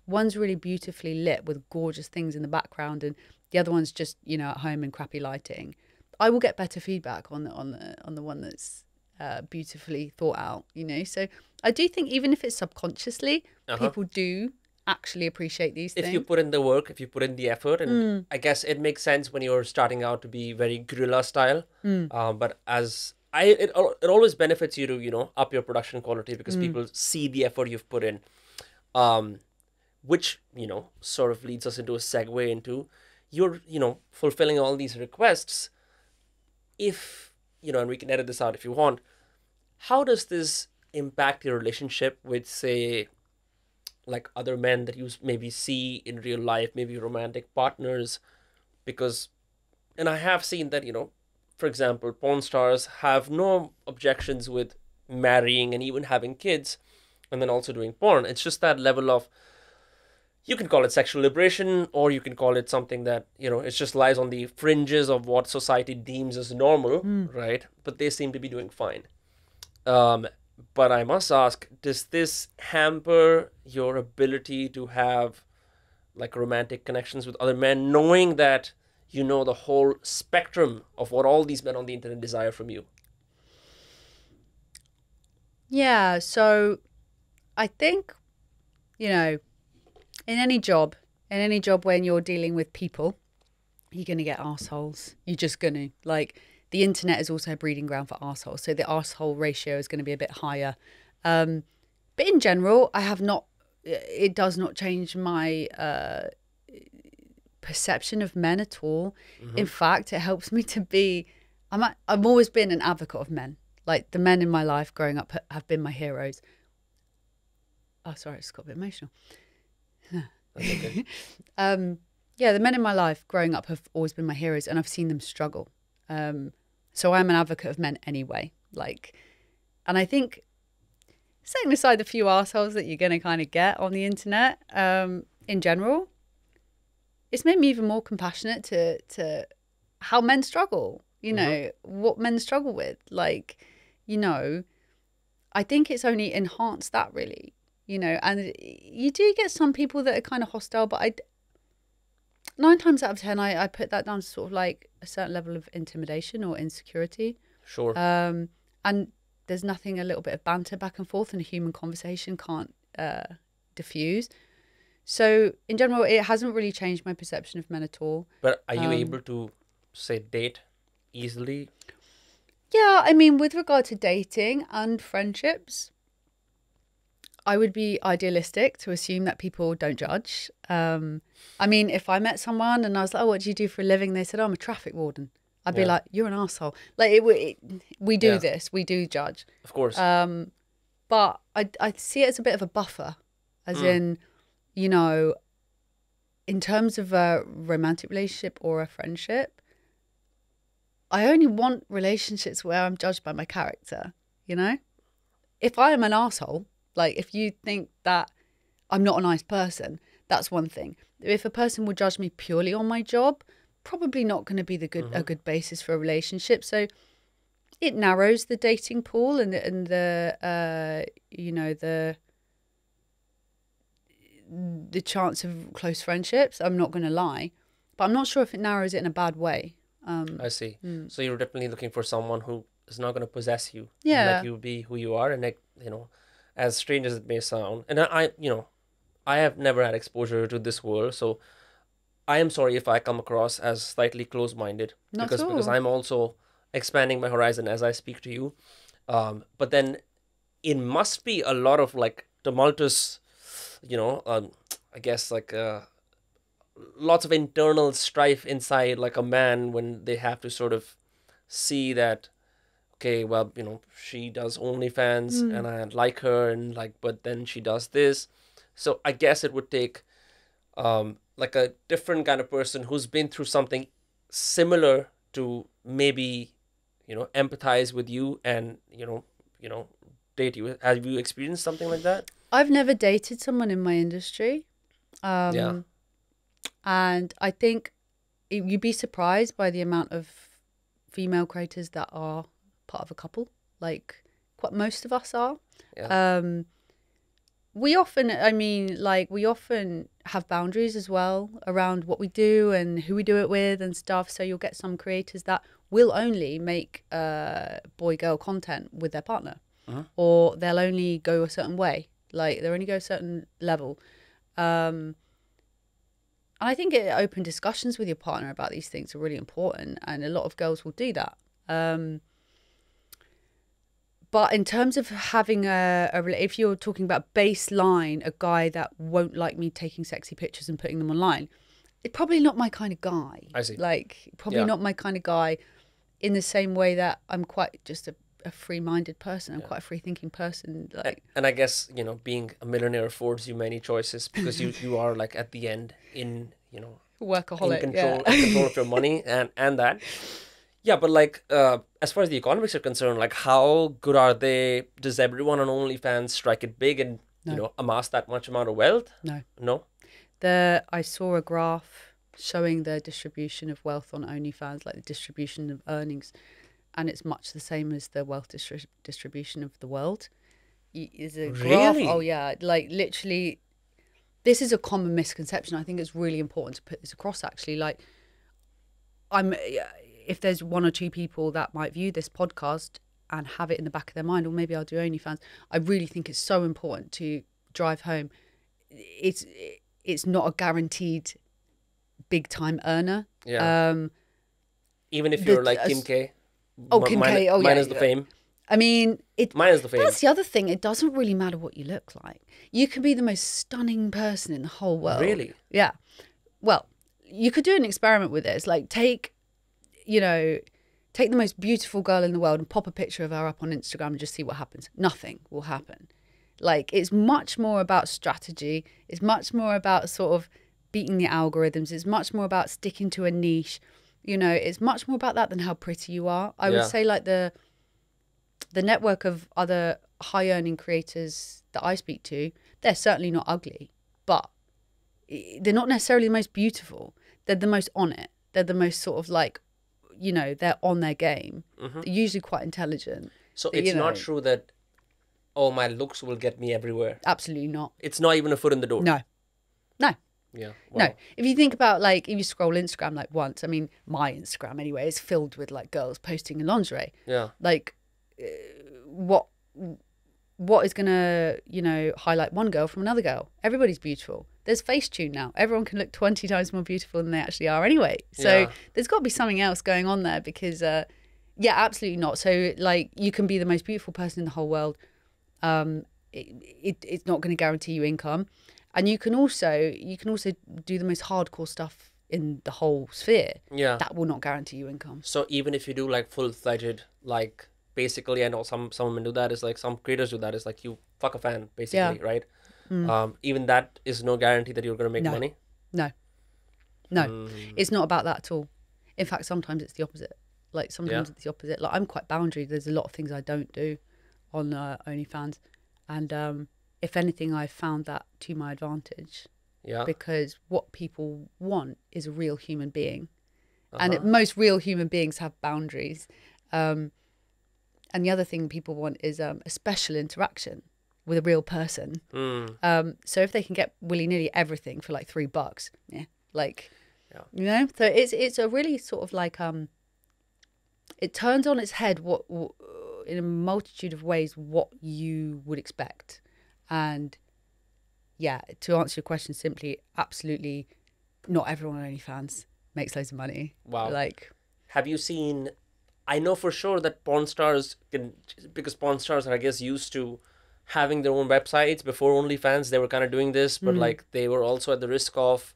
One's really beautifully lit with gorgeous things in the background, and the other one's just, you know, at home in crappy lighting. I will get better feedback on the one that's beautifully thought out, you know. So I do think even if it's subconsciously, people do actually appreciate these things. If you put in the work, if you put in the effort, and I guess it makes sense when you're starting out to be very guerrilla style. But it always benefits you to, you know, up your production quality because people see the effort you've put in, which, you know, sort of leads us into a segue into you're, you know, fulfilling all these requests. If, you know, and we can edit this out if you want, how does this impact your relationship with, say, like other men that you maybe see in real life, maybe romantic partners? Because, and I have seen that, you know, for example, porn stars have no objections with marrying and even having kids and then also doing porn. It's just that level of, you can call it sexual liberation, or you can call it something that, you know, it just lies on the fringes of what society deems as normal, right? But they seem to be doing fine. But I must ask, does this hamper your ability to have like romantic connections with other men, knowing that you know the whole spectrum of what all these men on the internet desire from you? Yeah, so I think, you know, in any job when you're dealing with people, you're going to get arseholes. You're just going to, like, the internet is also a breeding ground for arseholes. So the arsehole ratio is going to be a bit higher. But in general, it does not change my perception of men at all. In fact, it helps me to be, I've always been an advocate of men. Like, the men in my life growing up have been my heroes. Oh, sorry, I just got a bit emotional. That's okay. Yeah, the men in my life growing up have always been my heroes, and I've seen them struggle. So I'm an advocate of men anyway. Like, and I think, setting aside the few arseholes that you're going to kind of get on the internet, in general, it's made me even more compassionate to how men struggle, you know, what men struggle with. Like, you know, I think it's only enhanced that, really, you know, and you do get some people that are kind of hostile, but 9 times out of 10, I put that down to sort of like a certain level of intimidation or insecurity. Sure. And there's nothing a little bit of banter back and forth in a human conversation can't diffuse. So in general, it hasn't really changed my perception of men at all. But are you able to, say, date easily? Yeah, I mean, with regard to dating and friendships, I would be idealistic to assume that people don't judge. I mean, if I met someone and I was like, oh, what do you do for a living? They said, oh, I'm a traffic warden. I'd be like, you're an asshole. Like, we do this. We do judge. Of course. But I see it as a bit of a buffer, as in, you know, in terms of a romantic relationship or a friendship, I only want relationships where I'm judged by my character, you know? If I am an asshole, like, if you think that I'm not a nice person, that's one thing. If a person will judge me purely on my job, probably not going to be a good basis for a relationship. So it narrows the dating pool and the you know, the chance of close friendships. I'm not going to lie, but I'm not sure if it narrows it in a bad way. I see. So you're definitely looking for someone who is not going to possess you. Yeah. Let you be who you are, and, like, you know, as strange as it may sound, and I you know, I have never had exposure to this world, so I am sorry if I come across as slightly close-minded, because I'm also expanding my horizon as I speak to you. But then it must be a lot of, like, tumultuous, you know, I guess, like, lots of internal strife inside, like, a man when they have to sort of see that, okay, well, you know, she does OnlyFans and I like her, and, like, but then she does this. So I guess it would take like a different kind of person who's been through something similar to maybe, you know, empathize with you and, you know, date you. Have you experienced something like that? I've never dated someone in my industry. And I think you'd be surprised by the amount of female creators that are part of a couple. Like, quite most of us are. Yeah. We often have boundaries as well around what we do and who we do it with and stuff. So you'll get some creators that will only make boy-girl content with their partner, or they'll only go a certain way. Like, they'll only go a certain level. And I think open discussions with your partner about these things are really important, and a lot of girls will do that. But in terms of having if you're talking about baseline, a guy that won't like me taking sexy pictures and putting them online, it's probably not my kind of guy. I see. Like, probably not my kind of guy, in the same way that I'm quite just a free-minded person. I'm quite a free-thinking person. Like, and I guess, you know, being a millionaire affords you many choices, because you are like at the end in, you know, workaholic, in control of your money and that. Yeah, but like as far as the economics are concerned, like how good are they? Does everyone on OnlyFans strike it big and you know, amass that much amount of wealth? No. I saw a graph showing the distribution of wealth on OnlyFans, like the distribution of earnings, and it's much the same as the wealth distribution of the world. Is a graph? Really? Oh yeah, like literally. This is a common misconception. I think it's really important to put this across. Actually, like, if there's one or two people that might view this podcast and have it in the back of their mind, or maybe I'll do OnlyFans, I really think it's so important to drive home. It's not a guaranteed big time earner. Yeah. Even if you're like Kim K. Kim K. Minus the fame. I mean, minus the fame. That's the other thing. It doesn't really matter what you look like. You can be the most stunning person in the whole world. Really? Yeah. Well, you could do an experiment with this. Like, take the most beautiful girl in the world and pop a picture of her up on Instagram and just see what happens. Nothing will happen. Like, it's much more about strategy. It's much more about sort of beating the algorithms. It's much more about sticking to a niche. You know, it's much more about that than how pretty you are. I would say, like, the network of other high earning creators that I speak to, they're certainly not ugly, but they're not necessarily the most beautiful. They're the most on it. They're the most sort of like, you know, they're on their game. They're usually quite intelligent. So it's not true that, oh, my looks will get me everywhere. Absolutely not. It's not even a foot in the door. No. Yeah. Wow. No. If you think about, like, if you scroll Instagram like once, I mean, my Instagram anyway is filled with like girls posting in lingerie. Yeah. Like, what is gonna, you know, highlight one girl from another girl? Everybody's beautiful. There's Facetune now. Everyone can look 20 times more beautiful than they actually are anyway. So there's got to be something else going on there, because absolutely not. So, like, you can be the most beautiful person in the whole world. It's not going to guarantee you income. And you can also do the most hardcore stuff in the whole sphere. Yeah. That will not guarantee you income. So even if you do like full-fledged, like, basically, I know some women do that, is like some creators do that, is like you fuck a fan, basically, right? Even that is no guarantee that you're going to make money. No, it's not about that at all. In fact, sometimes it's the opposite. Like, sometimes it's the opposite. Like, I'm quite boundary. There's a lot of things I don't do on OnlyFans, and if anything, I've found that to my advantage. Yeah. Because what people want is a real human being, and most real human beings have boundaries. And the other thing people want is a special interaction with a real person. So if they can get willy-nilly everything for like $3, you know, so it's a really sort of like it turns on its head what in a multitude of ways what you would expect. And yeah, to answer your question simply, absolutely not everyone on OnlyFans makes loads of money. Wow. Like, have you seen, I know for sure that porn stars can, because porn stars are, I guess, used to having their own websites. Before OnlyFans, they were kind of doing this, but like they were also at the risk of,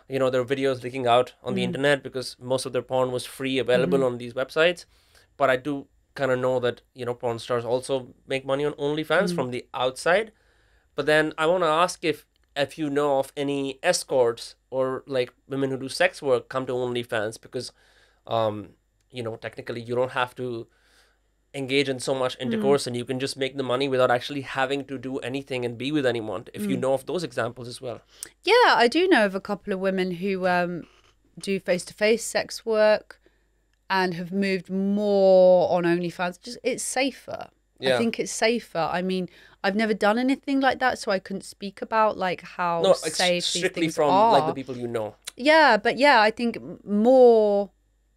you know, their videos leaking out on the internet, because most of their porn was free available on these websites. But I do kind of know that, you know, porn stars also make money on OnlyFans from the outside. But then I want to ask if you know of any escorts or like women who do sex work come to OnlyFans, because, you know, technically you don't have to engage in so much intercourse and you can just make the money without actually having to do anything and be with anyone, if you know of those examples as well. Yeah, I do know of a couple of women who do face-to-face sex work and have moved more on OnlyFans. Just it's safer. I think it's safer. I mean, I've never done anything like that, so I couldn't speak about like how safe these things from are. like the people you know. Yeah, but I think more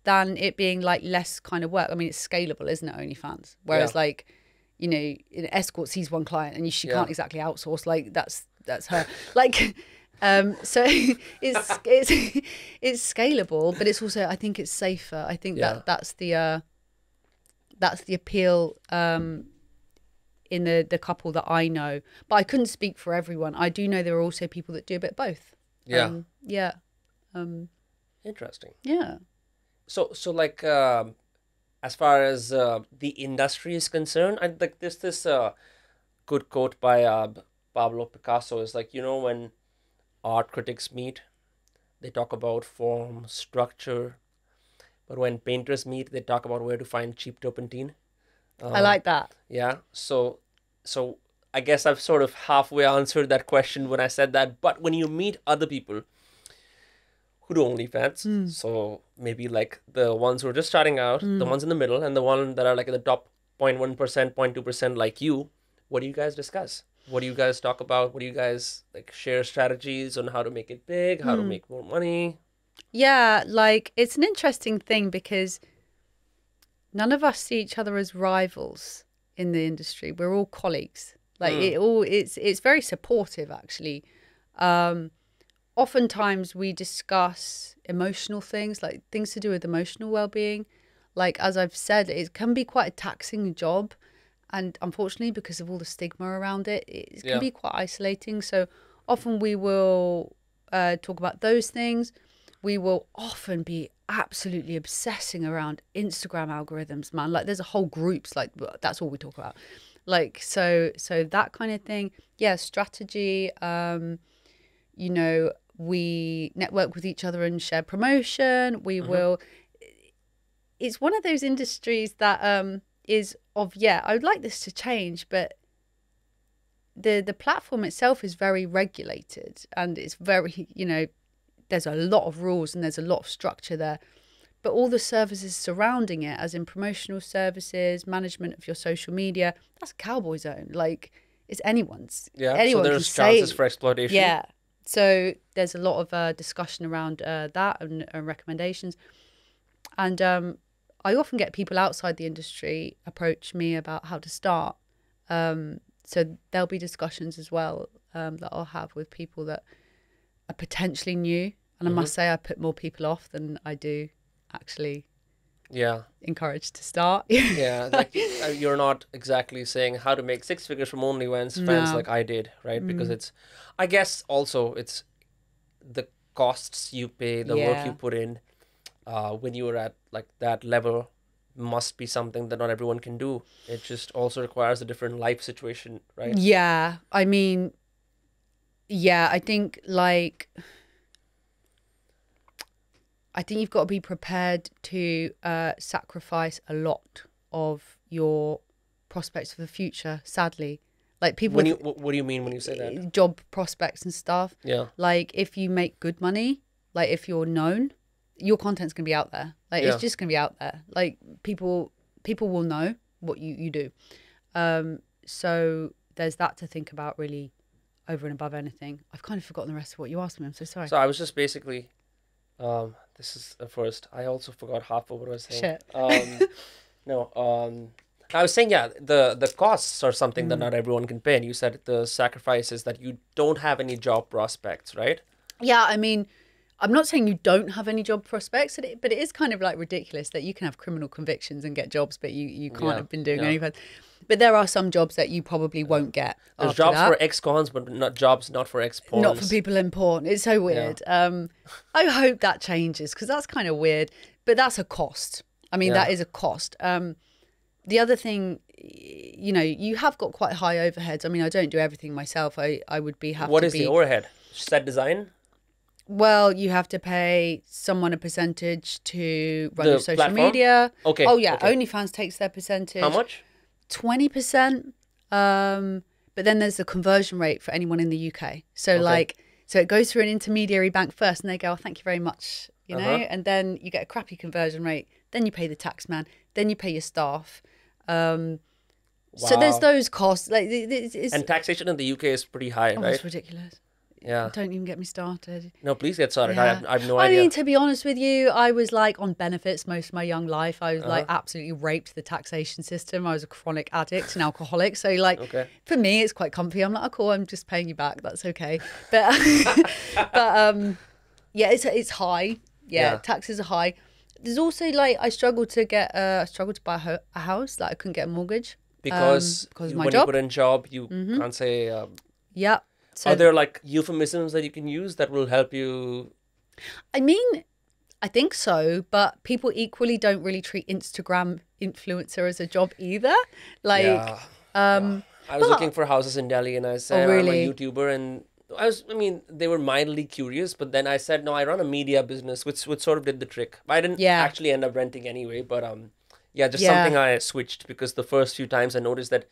than it being like less kind of work. I mean, it's scalable, isn't it, OnlyFans? Whereas like, you know, in escorts, he's one client and she can't exactly outsource. Like that's her. Like, so it's scalable, but it's also, I think it's safer. I think that's the appeal in the couple that I know. But I couldn't speak for everyone. I do know there are also people that do a bit of both. Interesting. Yeah. So like as far as the industry is concerned, I like there's this good quote by Pablo Picasso. Is like, you know, when art critics meet, they talk about form, structure, but when painters meet, they talk about where to find cheap turpentine. I like that. Yeah. So I guess I've sort of halfway answered that question when I said that. But when you meet other people who do OnlyFans, so maybe like the ones who are just starting out, the ones in the middle, and the one that are like in the top 0.1%, 0.2% like you, what do you guys discuss? What do you guys talk about? What do you guys like share strategies on how to make it big, how to make more money? Yeah, like it's an interesting thing because none of us see each other as rivals in the industry. We're all colleagues. Like it's very supportive actually. Oftentimes we discuss emotional things, like things to do with emotional well-being. Like, as I've said, it can be quite a taxing job. And unfortunately, because of all the stigma around it, it can be quite isolating. So often we will talk about those things. We will often be absolutely obsessing around Instagram algorithms, man. Like there's a whole groups, like that's all we talk about. Like, so that kind of thing. Yeah, strategy, you know, we network with each other and share promotion. We will. It's one of those industries that is of I would like this to change, but the platform itself is very regulated and it's very, you know, there's a lot of rules and there's a lot of structure there. But all the services surrounding it, as in promotional services, management of your social media, that's a cowboy zone. Like it's anyone's. Yeah. Anyone so there's can chances say, for exploitation. Yeah. So there's a lot of discussion around that and recommendations. And I often get people outside the industry approach me about how to start. So there'll be discussions as well that I'll have with people that are potentially new. And I must say I put more people off than I do actually encourage to start. Yeah, like you're not exactly saying how to make 6 figures from OnlyFans fans like I did, right? Because it's, I guess also it's the costs you pay, the work you put in when you are at like that level must be something that not everyone can do. It just also requires a different life situation, right? Yeah, I mean, I think like, I think you've got to be prepared to sacrifice a lot of your prospects for the future, sadly. Like people what do you mean when you say that? Job prospects and stuff. Yeah. Like if you make good money, like if you're known, your content's going to be out there. Like it's just going to be out there. Like people will know what you do. So there's that to think about really over and above anything. I've kind of forgotten the rest of what you asked me. I'm so sorry. So I was just basically... this is a first. I also forgot half of what I was saying. Shit. I was saying, the costs are something that not everyone can pay. And you said the sacrifice is that you don't have any job prospects, right? Yeah, I mean, I'm not saying you don't have any job prospects, but it is kind of like ridiculous that you can have criminal convictions and get jobs, but you can't have been doing anything. But there are some jobs that you probably won't get. There's jobs for ex-cons, but not for ex-porns. Not for people in porn. It's so weird. I hope that changes because that's kind of weird. But that's a cost. I mean, that is a cost. The other thing, you know, you have got quite high overheads. I mean, I don't do everything myself. I would be happy. What is the overhead? Set design? Well, you have to pay someone a percentage to run The your social platform? media. Okay. Oh yeah, okay. OnlyFans takes their percentage. How much? 20%. But then there's the conversion rate for anyone in the UK. So so it goes through an intermediary bank first, and they go, "Oh, thank you very much," you know, and then you get a crappy conversion rate. Then you pay the tax man. Then you pay your staff. So there's those costs. Like it's, And taxation in the UK is pretty high, right? it's ridiculous. Yeah. Don't even get me started. No, please get started. Yeah. I have no idea. I mean, to be honest with you, I was like on benefits most of my young life. I was like absolutely raped the taxation system. I was a chronic addict and alcoholic. So like for me, it's quite comfy. I'm like, oh, cool, I'm just paying you back. That's okay. But yeah, it's high. Yeah, taxes are high. There's also like I struggled to buy a house. Like I couldn't get a mortgage Because of my when job. you put in job, you can't say. Yeah. So, are there like euphemisms that you can use that will help you? I mean, I think so, but people equally don't really treat Instagram influencer as a job either. Like, I was looking for houses in Delhi, and I said I'm a YouTuber, and I mean, they were mildly curious, but then I said no, I run a media business, which sort of did the trick. I didn't actually end up renting anyway, but something I switched because the first few times I noticed that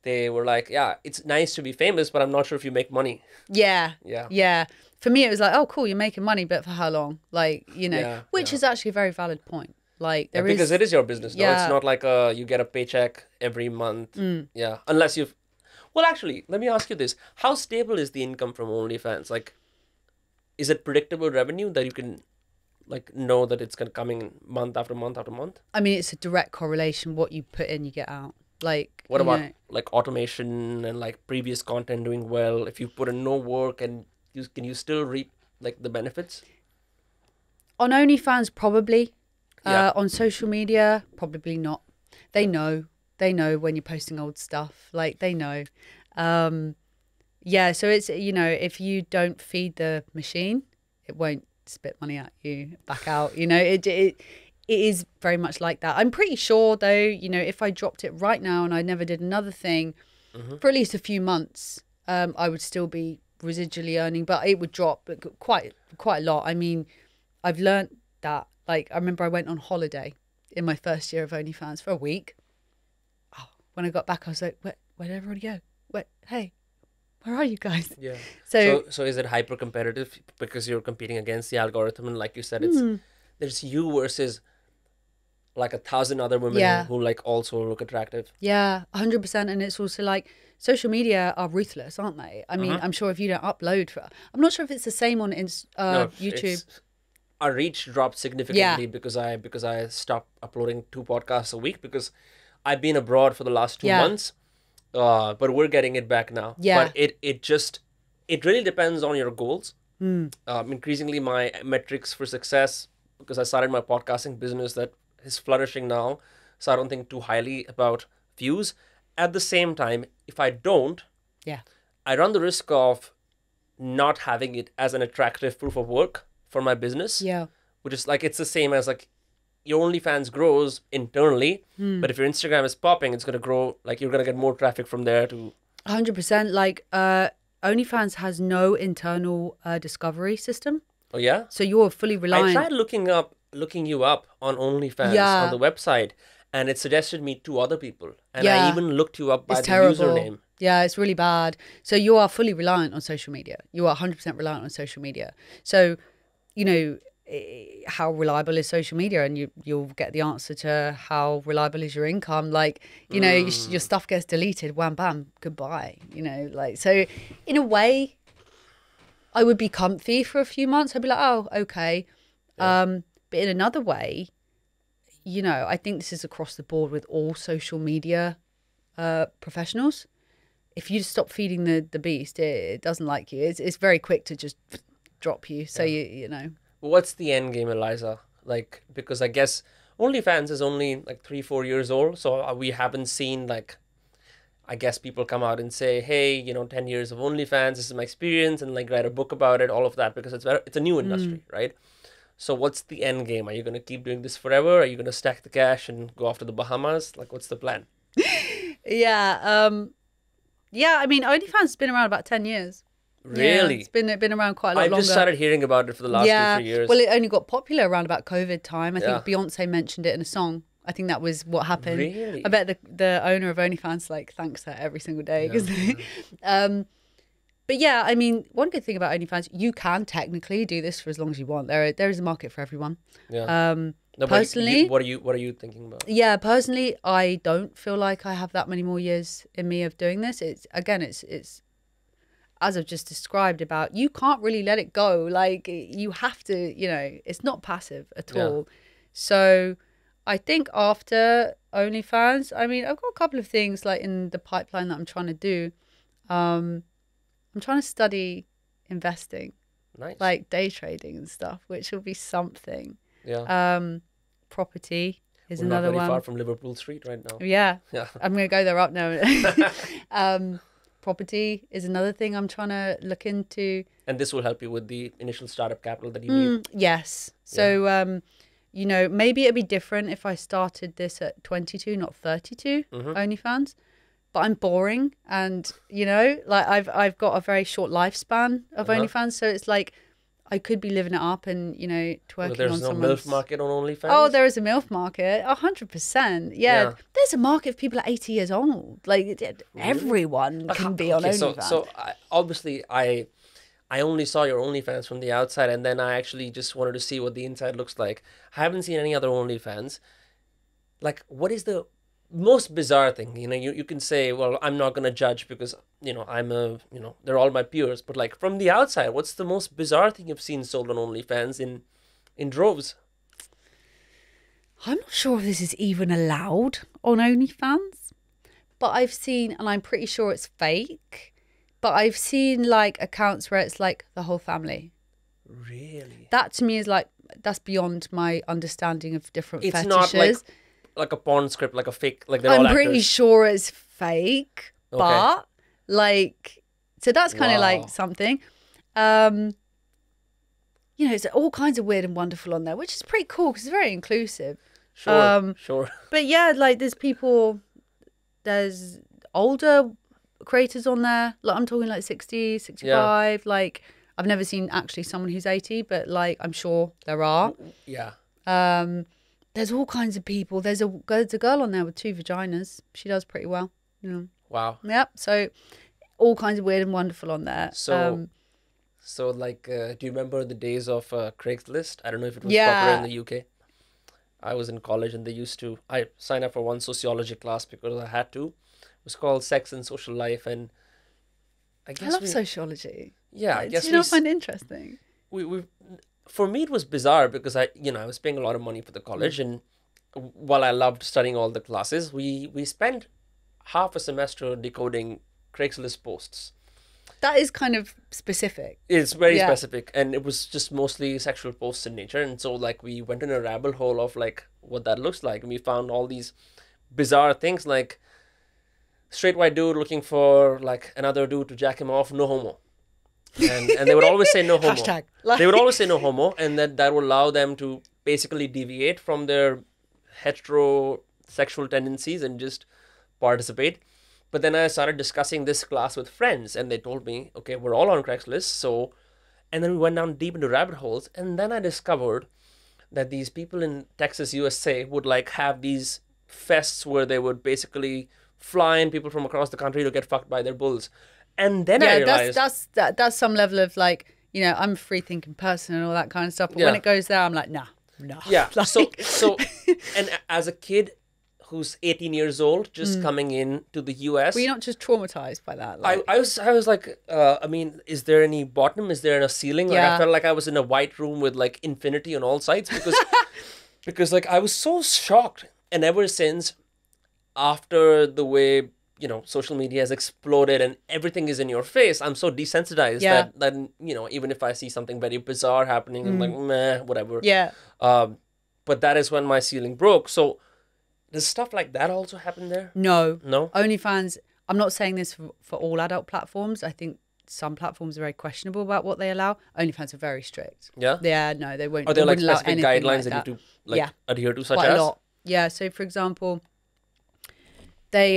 they were like, yeah, it's nice to be famous, but I'm not sure if you make money. Yeah. For me, it was like, oh, cool, you're making money, but for how long? Like, you know, which is actually a very valid point. Like, because it is your business. No, it's not like you get a paycheck every month. Yeah, unless you've. Well, actually, let me ask you this: how stable is the income from OnlyFans? Like, is it predictable revenue that you can, like, know that it's gonna coming month after month after month? I mean, it's a direct correlation. What you put in, you get out. Like, what about like automation and like previous content doing well? If you put in no work and can you still reap like the benefits? On OnlyFans, probably. On social media, probably not. They know when you're posting old stuff. Like they know. So it's, you know, if you don't feed the machine, it won't spit money at you back out. You know, it is very much like that. I'm pretty sure, though, you know, if I dropped it right now and I never did another thing for at least a few months, I would still be residually earning, but it would drop quite a lot. I mean, I've learned that. Like, I remember I went on holiday in my first year of OnlyFans for a week. Oh, when I got back, I was like, where'd everybody go? Hey, where are you guys? Yeah. So is it hyper competitive because you're competing against the algorithm, and like you said, there's you versus like 1,000 other women who like also look attractive. Yeah, 100%. And it's also like social media are ruthless, aren't they? I mean, I'm sure if you don't upload I'm not sure if it's the same on YouTube. Our reach dropped significantly because I stopped uploading 2 podcasts a week because I've been abroad for the last 2 months. But we're getting it back now. Yeah. But it really depends on your goals. Increasingly my metrics for success, because I started my podcasting business that is flourishing now, so I don't think too highly about views. At the same time, if I don't, I run the risk of not having it as an attractive proof of work for my business. Yeah. Which is like, it's the same as like your OnlyFans grows internally, but if your Instagram is popping, it's going to grow, like you're going to get more traffic from there to... 100%. Like OnlyFans has no internal discovery system. Oh yeah? So you're fully reliant... I tried looking you up on OnlyFans on the website, and it suggested me 2 other people. And I even looked you up by the username. Yeah, it's really bad. So you are fully reliant on social media. You are 100% reliant on social media. So, you know, how reliable is social media? And you'll get the answer to how reliable is your income. Like, you know, your stuff gets deleted, wham, bam, goodbye. You know, like, so in a way, I would be comfy for a few months. I'd be like, oh, okay. Yeah. But in another way, you know, I think this is across the board with all social media professionals. If you stop feeding the beast, it doesn't like you. It's very quick to just drop you. So you know. What's the end game, Eliza? Like, because I guess OnlyFans is only like 3-4 years old, so we haven't seen like, I guess people come out and say, hey, you know, 10 years of OnlyFans, this is my experience, and like write a book about it, all of that, because it's a new industry, right? So what's the end game? Are you going to keep doing this forever? Are you going to stack the cash and go off to the Bahamas? Like, what's the plan? Yeah, I mean, OnlyFans has been around about 10 years. Really? Yeah, it's been around quite a lot I've longer. just started hearing about it for the last 2-3 years. Well, it only got popular around about COVID time. I think Beyonce mentioned it in a song. I think that was what happened. Really? I bet the owner of OnlyFans like thanks her every single day. But yeah, I mean, one good thing about OnlyFans, you can technically do this for as long as you want. There is a market for everyone. Yeah. No, personally, what are you thinking about? Yeah, personally, I don't feel like I have that many more years in me of doing this. It's as I've just described about, you can't really let it go. Like you have to, it's not passive at all. So I think after OnlyFans, I mean, I've got a couple of things like in the pipeline that I'm trying to do. I'm trying to study investing, like day trading and stuff, which will be something. Yeah. Property is We're another not very one. far from Liverpool Street right now. Yeah. Yeah. I'm going to go there up now. Property is another thing I'm trying to look into. And this will help you with the initial startup capital that you need. Yes. So, maybe it'd be different if I started this at 22, not 32, OnlyFans. But I'm boring, and like I've got a very short lifespan of OnlyFans, so it's like I could be living it up and twerking There's on no someone's... MILF market on OnlyFans? Oh, there is a MILF market, 100%. Yeah, there's a market for people at 80 years old. Like everyone can be on OnlyFans. So obviously I only saw your OnlyFans from the outside, and then I actually just wanted to see what the inside looks like. I haven't seen any other OnlyFans. Like, what is the most bizarre thing? You can say, well, I'm not going to judge because, they're all my peers. But like from the outside, what's the most bizarre thing you've seen sold on OnlyFans in droves? I'm not sure if this is even allowed on OnlyFans, but I've seen, and I'm pretty sure it's fake, but I've seen like accounts where it's like the whole family. Really? That to me is like, that's beyond my understanding of different fetishes. It's not like a porn script, like a fake, like they're all I'm actors. pretty sure it's fake, but like, so that's kind of like something. It's all kinds of weird and wonderful on there, which is pretty cool because it's very inclusive. Sure. But yeah, like there's older creators on there. Like I'm talking like 60, 65. Yeah. Like I've never seen actually someone who's 80, but like I'm sure there are. Yeah. There's all kinds of people. There's a girl on there with 2 vaginas. She does pretty well. Wow. Yep. So all kinds of weird and wonderful on there. So do you remember the days of Craigslist? I don't know if it was popular in the UK. I was in college and I signed up for one sociology class because I had to. It was called Sex and Social Life, and I love sociology. Yeah, I guess do you not find it interesting? For me, it was bizarre because I was paying a lot of money for the college, and while I loved studying all the classes, we spent half a semester decoding Craigslist posts. That is kind of specific. It's very specific, and it was just mostly sexual posts in nature. And so, like, we went in a rabbit hole of like what that looks like, and we found all these bizarre things, like straight white dude looking for like another dude to jack him off, no homo. And they would always say no homo. Hashtag. They would always say no homo, and that would allow them to basically deviate from their heterosexual tendencies and just participate. But then I started discussing this class with friends, and they told me, okay, we're all on Craigslist, and then we went down deep into rabbit holes, and then I discovered that these people in Texas, USA would like have these fests where they would basically fly in people from across the country to get fucked by their bulls. And then I realized... that's some level of like, I'm a free thinking person and all that kind of stuff. But when it goes there, I'm like, nah. Yeah. Like... So, and as a kid who's 18 years old, just coming in to the US... Were you not just traumatized by that? Like... I was like, is there any bottom? Is there a ceiling? Like, I felt like I was in a white room with like infinity on all sides because like I was so shocked. And ever since, after the way... social media has exploded and everything is in your face, I'm so desensitized that even if I see something very bizarre happening, I'm like, meh, whatever. Yeah. But that is when my ceiling broke. So does stuff like that also happen there? No. No? OnlyFans, I'm not saying this for all adult platforms. I think some platforms are very questionable about what they allow. OnlyFans are very strict. Yeah? Yeah, no, they won't. Are there like allow specific guidelines that you have to adhere to, such quite as? a lot. Yeah, so for example, they...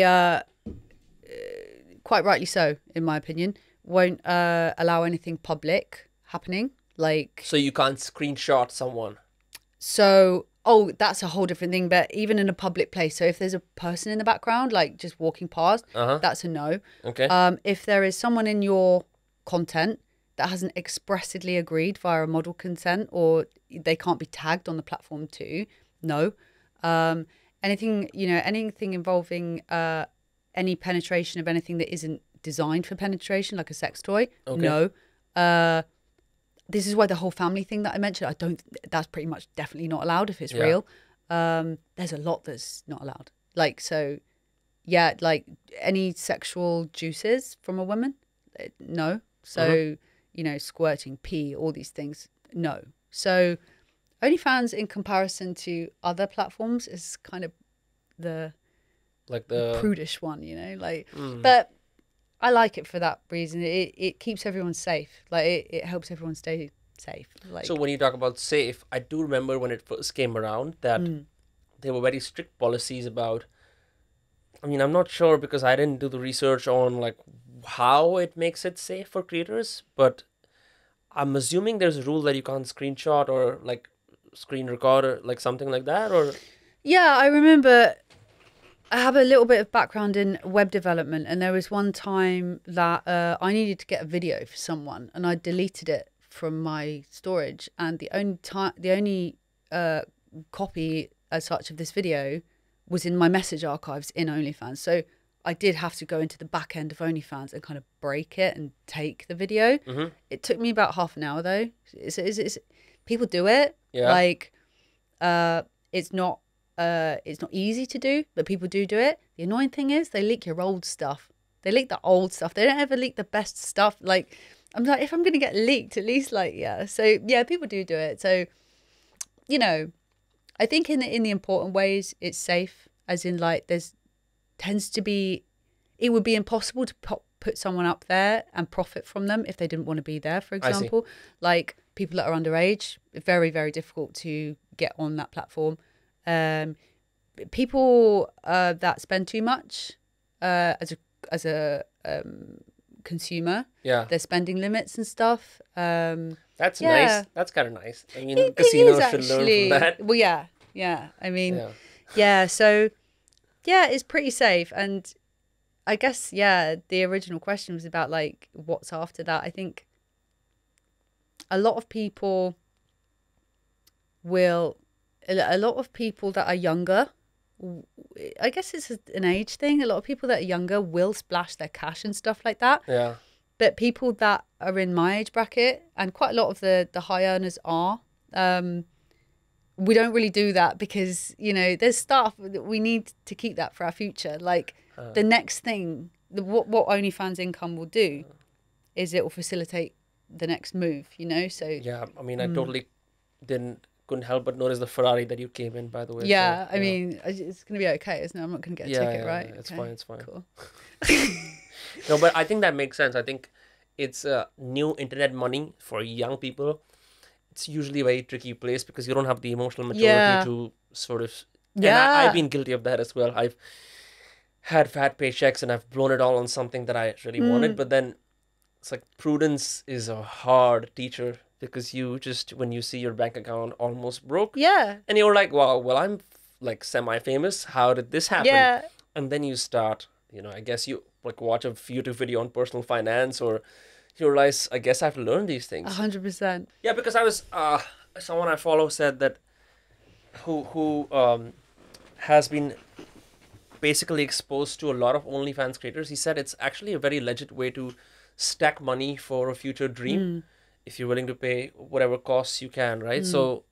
quite rightly so, in my opinion, won't allow anything public happening. Like, So you can't screenshot someone. so, oh, that's a whole different thing. But even in a public place, so if there's a person in the background, like just walking past, that's a no. Okay. If there is someone in your content that hasn't expressly agreed via a model consent, or they can't be tagged on the platform too, no. Anything, anything involving any penetration of anything that isn't designed for penetration, like a sex toy, no. This is why the whole family thing that I mentioned, that's pretty much definitely not allowed if it's real. There's a lot that's not allowed. Like, so, yeah, like any sexual juices from a woman, no. So, squirting, pee, all these things, no. So OnlyFans in comparison to other platforms is kind of the prudish one, but I like it for that reason. It keeps everyone safe. Like it helps everyone stay safe. Like, so when you talk about safe, I do remember when it first came around that there were very strict policies about, I mean, I'm not sure because I didn't do the research on like how it makes it safe for creators, but I'm assuming there's a rule that you can't screenshot or like screen record or like something like that, or... Yeah, I remember I have a little bit of background in web development, and there was one time that I needed to get a video for someone, and I deleted it from my storage, and the only copy as such of this video was in my message archives in OnlyFans. So I did have to go into the back end of OnlyFans and kind of break it and take the video. It took me about half an hour though. It's people do it. Yeah. Like it's not easy to do, but people do it. The annoying thing is they leak your old stuff. They leak the old stuff. They don't ever leak the best stuff. Like, I'm like, if I'm going to get leaked, at least like, yeah. So yeah, people do it. So, I think in the important ways, it's safe, as in like it would be impossible to put someone up there and profit from them if they didn't want to be there, for example. Like people that are underage, very, very difficult to get on that platform. People that spend too much as a consumer, their spending limits and stuff. That's nice. That's kind of nice. I mean, casinos should learn from that. Well, yeah. I mean, so yeah, it's pretty safe. And I guess, the original question was about like what's after that. I think a lot of people that are younger, I guess it's an age thing. A lot of people that are younger will splash their cash and stuff like that. Yeah. But people that are in my age bracket, and quite a lot of the high earners are, we don't really do that because, there's stuff that we need to keep that for our future. Like the next thing, what OnlyFans income will do is it will facilitate the next move, So yeah, I mean, I totally couldn't help but notice the Ferrari that you came in, by the way. Yeah, so, I mean, it's going to be okay, isn't it? I'm not going to get a ticket, right? It's okay. fine, it's fine. Cool. No, but I think that makes sense. I think it's new internet money for young people. It's usually a very tricky place because you don't have the emotional maturity to sort of... Yeah. And I've been guilty of that as well. I've had fat paychecks and I've blown it all on something that I really wanted. But then it's like prudence is a hard teacher because you just, when you see your bank account almost broke. Yeah. And you're like, wow, well, I'm like semi-famous. How did this happen? Yeah. And then you start, I guess you like watch a YouTube video on personal finance, or you realize, I guess I have to learn these things. 100%. Yeah, because I was, someone I follow said that who has been basically exposed to a lot of OnlyFans creators. He said it's actually a very legit way to stack money for a future dream if you're willing to pay whatever costs you can, right? So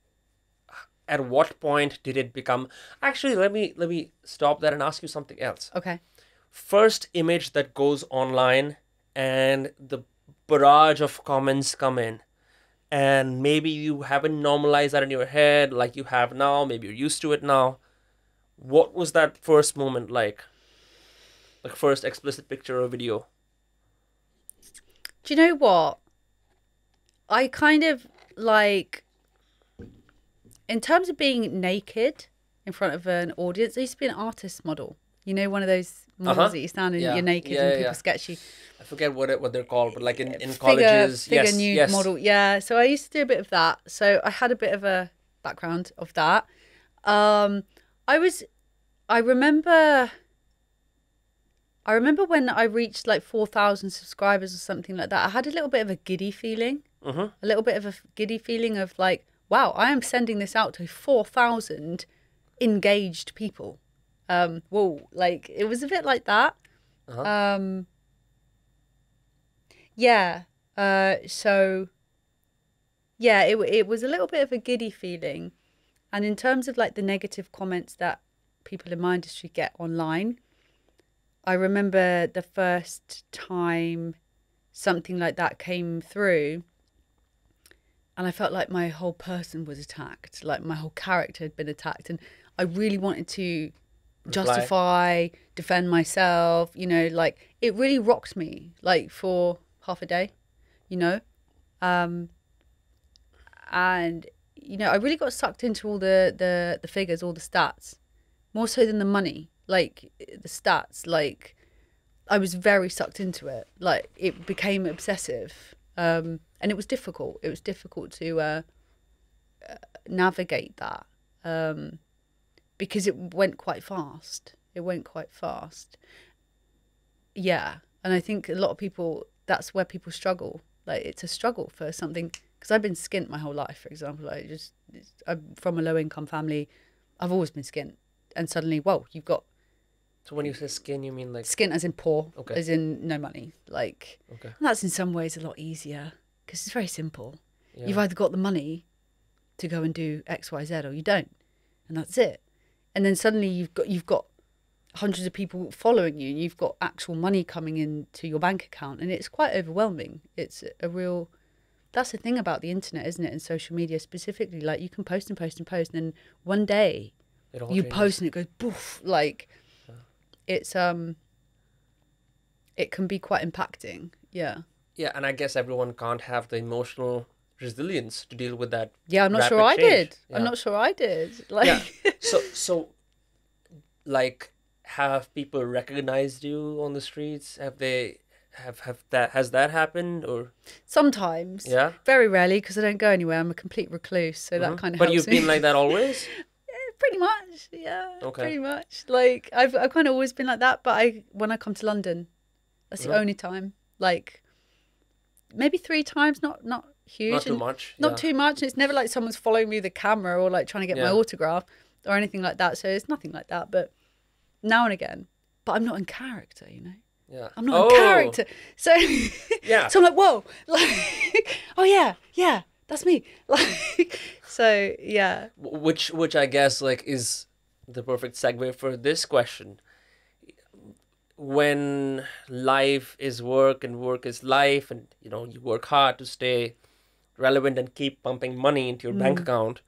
at what point did it become... Actually, let me stop there and ask you something else. Okay. First image that goes online and the barrage of comments come in, and maybe you haven't normalized that in your head like you have now, maybe you're used to it now. What was that first moment like? Like first explicit picture or video? Do you know what? I kind of like, in terms of being naked in front of an audience, I used to be an artist model. One of those models that you stand and you're naked and people sketch you. I forget what they're called, but like in colleges. Figure nude model. Yeah. So I used to do a bit of that. So I had a bit of a background of that. I remember when I reached like 4,000 subscribers or something like that, I had a little bit of a giddy feeling. A little bit of a giddy feeling of like, wow, I am sending this out to 4,000 engaged people. Whoa, like it was a bit like that. Yeah. So yeah, it was a little bit of a giddy feeling. And in terms of like the negative comments that people in my industry get online, I remember the first time something like that came through and I felt like my whole person was attacked, like my whole character had been attacked. And I really wanted to justify, defend myself, you know, like it really rocked me like for half a day, you know. And, you know, I really got sucked into all the figures, all the stats, more so than the money, like the stats, like I was very sucked into it. Like it became obsessive. And it was difficult. It was difficult to navigate that because it went quite fast. It went quite fast. Yeah. And I think a lot of people, that's where people struggle. Like it's a struggle for something, because I've been skint my whole life, for example. I'm from a low income family. I've always been skint. And suddenly, whoa, you've got... So when you say skin, you mean like... Skint as in poor, okay. As in no money. Like, okay. And that's in some ways a lot easier. Because it's very simple. Yeah. You've either got the money to go and do X, Y, Z, or you don't, and that's it. And then suddenly you've got hundreds of people following you, and you've got actual money coming into your bank account, and it's quite overwhelming. It's a real. That's the thing about the internet, isn't it? And social media specifically, like you can post and post and post, and then one day you post and it goes poof. Like it's it can be quite impacting. Yeah. Yeah, and I guess everyone can't have the emotional resilience to deal with that. Yeah, I'm not sure I did. Yeah. I'm not sure I did. Like, yeah. So, like, have people recognized you on the streets? Have they has that happened or? Sometimes. Yeah. Very rarely, because I don't go anywhere. I'm a complete recluse, so that kind of. But helps you've been like that always. Pretty much. Yeah. Okay. Pretty much. Like I've kind of always been like that, but when I come to London, that's the only time. Like. Maybe 3 times, not huge. Not too much. Not too much. It's never like someone's following me with a camera or like trying to get my autograph or anything like that. So it's nothing like that. But now and again. But I'm not in character, you know? Yeah. I'm not in character. So yeah. So I'm like, whoa. Like, oh yeah, that's me. Like, so yeah. Which I guess like is the perfect segue for this question. When life is work and work is life, and you know you work hard to stay relevant and keep pumping money into your bank account,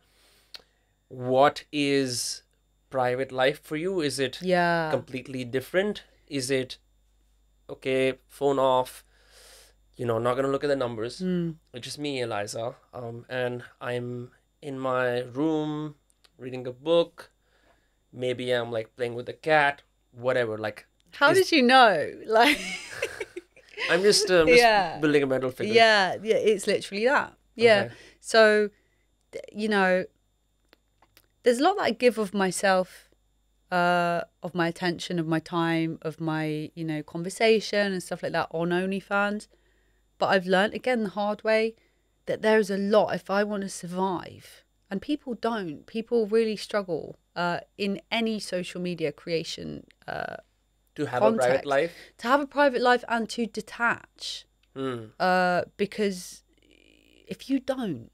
what is private life for you? Is it completely different? Is it okay, phone off, you know, not gonna look at the numbers? It's just me, Eliza, and I'm in my room reading a book, maybe I'm like playing with a cat, whatever. Like, how did you know? Like, I'm just building a mental figure. Yeah, it's literally that. Yeah. Okay. So, you know, there's a lot that I give of myself, of my attention, of my time, of my, you know, conversation and stuff like that on OnlyFans. But I've learned, again, the hard way, that there's a lot if I want to survive. And people don't. People really struggle in any social media creation to have context, a private life? To have a private life and to detach. Because if you don't,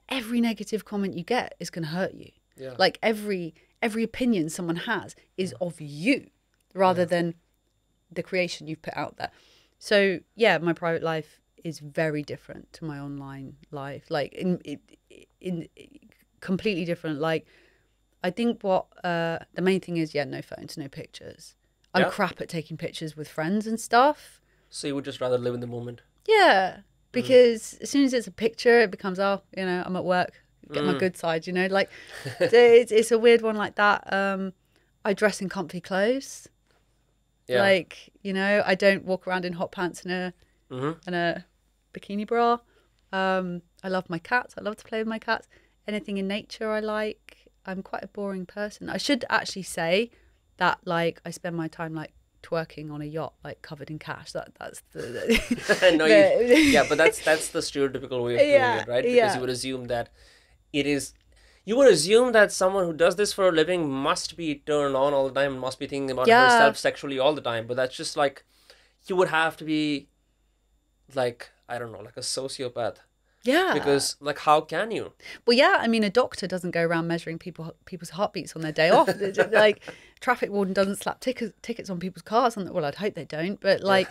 every negative comment you get is going to hurt you. Yeah. Like every opinion someone has is of you rather than the creation you've put out there. So, yeah, my private life is very different to my online life. Like, in completely different. Like, I think what the main thing is, no phones, no pictures. I'm crap at taking pictures with friends and stuff. So you would just rather live in the moment? Yeah, because as soon as it's a picture, it becomes, I'm at work, get my good side, you know? Like, it's a weird one like that. I dress in comfy clothes. Yeah. Like, you know, I don't walk around in hot pants and a bikini bra. I love my cats. I love to play with my cats. Anything in nature I like. I'm quite a boring person. I should actually say that, like, I spend my time, like, twerking on a yacht, like, covered in cash. That's the... No, yeah, but that's the stereotypical way of doing it, right? Because you would assume that it is... You would assume that someone who does this for a living must be turned on all the time, must be thinking about herself sexually all the time. But that's just like... You would have to be, like, I don't know, like a sociopath. Yeah. Because, like, how can you? Well, yeah, I mean, a doctor doesn't go around measuring people's heartbeats on their day off. Like, traffic warden doesn't slap tickets on people's cars. Well, I'd hope they don't. But, like,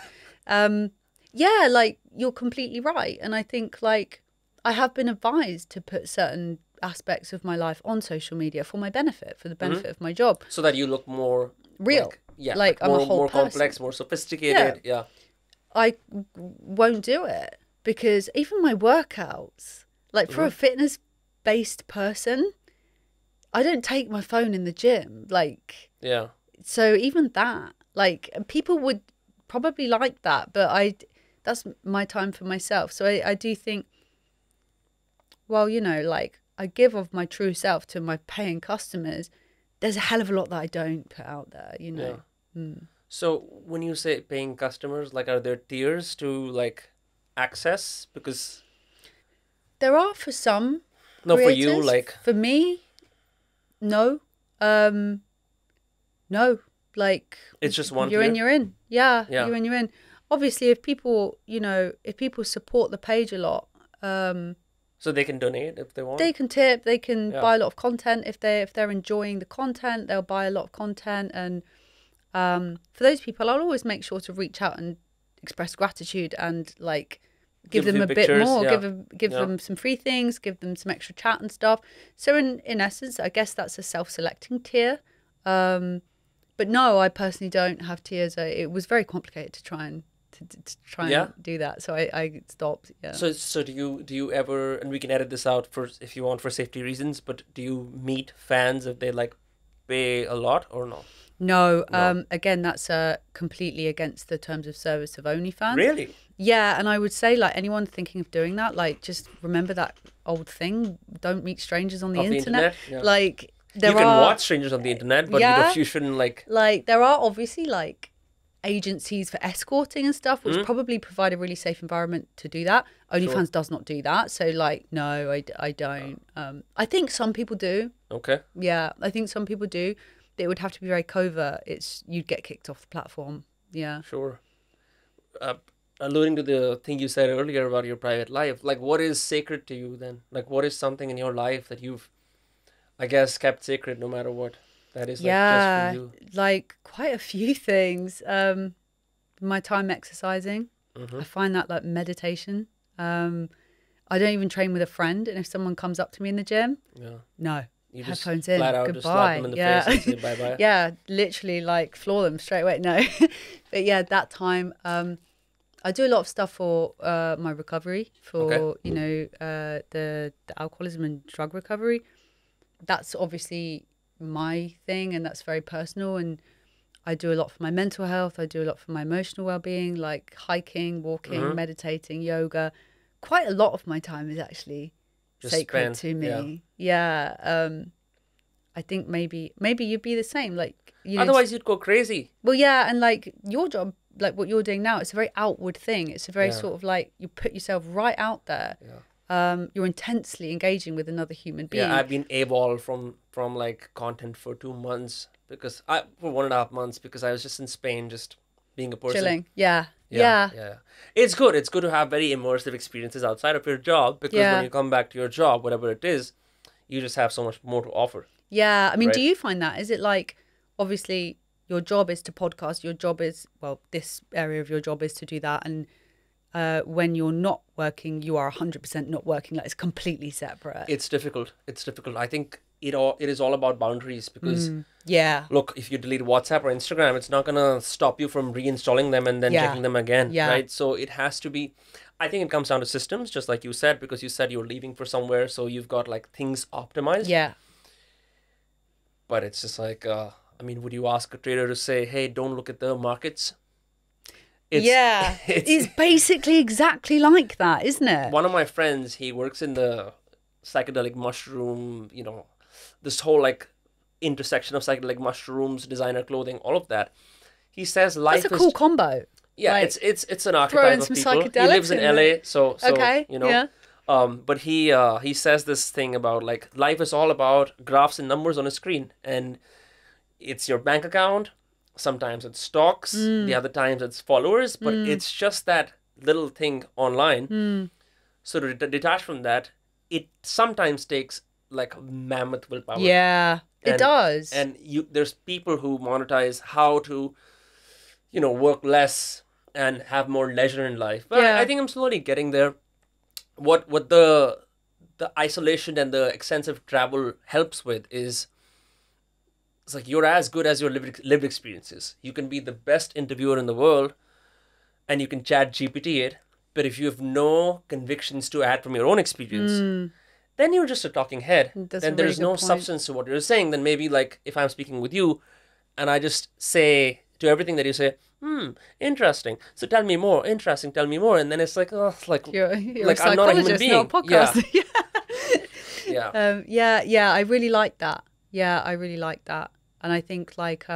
yeah, like, you're completely right. And I think, like, I have been advised to put certain aspects of my life on social media for my benefit, for the benefit of my job. So that you look more... real. Like I'm more, a whole more person. complex, more sophisticated. Yeah. I won't do it. Because even my workouts, like for a fitness-based person, I don't take my phone in the gym. Like, yeah. So even that, like, people would probably like that, but that's my time for myself. So I do think, well, you know, like, I give of my true self to my paying customers. There's a hell of a lot that I don't put out there, you know. Yeah. So when you say paying customers, like, are there tiers to, like, access? Because there are for some creators. For you, like, for me, no. No, like, it's just one you're tier? you're in. Yeah, you're in. Obviously, if people, you know, if people support the page a lot, so they can donate if they want. They can tip, they can buy a lot of content. If they're enjoying the content, they'll buy a lot of content. And for those people, I'll always make sure to reach out and express gratitude and, like, give them a bit more, give them some free things, give them some extra chat and stuff. So in essence, I guess that's a self-selecting tier. But no, I personally don't have tiers. It was very complicated to try and and do that, so I stopped. Yeah. So do you ever, and we can edit this out for if you want for safety reasons, but do you meet fans if they, like, pay a lot or no? No. Again, that's completely against the terms of service of OnlyFans. Really? Yeah, and I would say, like, anyone thinking of doing that, like, just remember that old thing: don't meet strangers on the internet. Yeah. Like, you can watch strangers on the internet, but you shouldn't, like. Like, there are obviously, like, agencies for escorting and stuff, which probably provide a really safe environment to do that. OnlyFans does not do that, so, like, no, I don't. I think some people do. Okay. Yeah, I think some people do. It would have to be very covert. You'd get kicked off the platform. Yeah. Sure. Alluding to the thing you said earlier about your private life, like, what is sacred to you then? Like, what is something in your life that you've, I guess, kept sacred no matter what? That is, like, just for you. Like, quite a few things. My time exercising. I find that, like, meditation. I don't even train with a friend, and if someone comes up to me in the gym, no. You headphones just in. flat out Goodbye. just slap them in the face and say bye-bye. Yeah, literally, like, floor them straight away. No. But yeah, that time, I do a lot of stuff for my recovery, for, you know, the alcoholism and drug recovery. That's obviously my thing, and that's very personal. And I do a lot for my mental health. I do a lot for my emotional well-being, like hiking, walking, meditating, yoga. Quite a lot of my time is actually just sacred to me. Yeah. I think maybe you'd be the same. Like, you know, otherwise you'd go crazy. Well, yeah, and, like, your job, like what you're doing now, it's a very outward thing. It's a very sort of, like, you put yourself right out there. You're intensely engaging with another human being. Yeah, I've been AWOL from like content for 2 months for 1.5 months because I was just in Spain, just being a person. Chilling. Yeah. It's good. It's good to have very immersive experiences outside of your job, because when you come back to your job, whatever it is, you just have so much more to offer. Yeah. I mean, do you find that? Is it like, obviously, your job is to podcast, your job is, well, this area of your job is to do that, and when you're not working, you are 100% not working. Like, it's completely separate. It's difficult. I think it is all about boundaries, because look, if you delete WhatsApp or Instagram, it's not gonna stop you from reinstalling them and then checking them again, right? So it has to be, I think it comes down to systems, just like you said, because you said you're leaving for somewhere, so you've got, like, things optimized. Yeah. But it's just like I mean, would you ask a trader to say, hey, don't look at the markets? It's basically exactly like that, isn't it? One of my friends, he works in the psychedelic mushroom, this whole like intersection of psychedelic mushrooms, designer clothing, all of that. He says life That's a cool combo. Yeah, like, it's an archetype throwing of some people. He psychedelics lives in LA, so okay, yeah. But he says this thing about like life is all about graphs and numbers on a screen, and it's your bank account. Sometimes it's stocks, the other times it's followers, but it's just that little thing online. So to detach from that, it sometimes takes like mammoth willpower. Yeah, it does. And there's people who monetize how to, work less and have more leisure in life. But Yeah. I think I'm slowly getting there. What the isolation and the extensive travel helps with is, it's like you're as good as your lived experiences. You can be the best interviewer in the world, and you can chat GPT it. But if you have no convictions to add from your own experience, then you're just a talking head. That's then a there's really no good point. substance to what you're saying. Then maybe like if I'm speaking with you, and I just say to everything that you say, interesting. So tell me more. Interesting. Tell me more. And then it's like, oh, like You're like a I'm not a human psychologist, being. not a podcast. Yeah. Yeah, I really like that. Yeah, I really like that. And I think like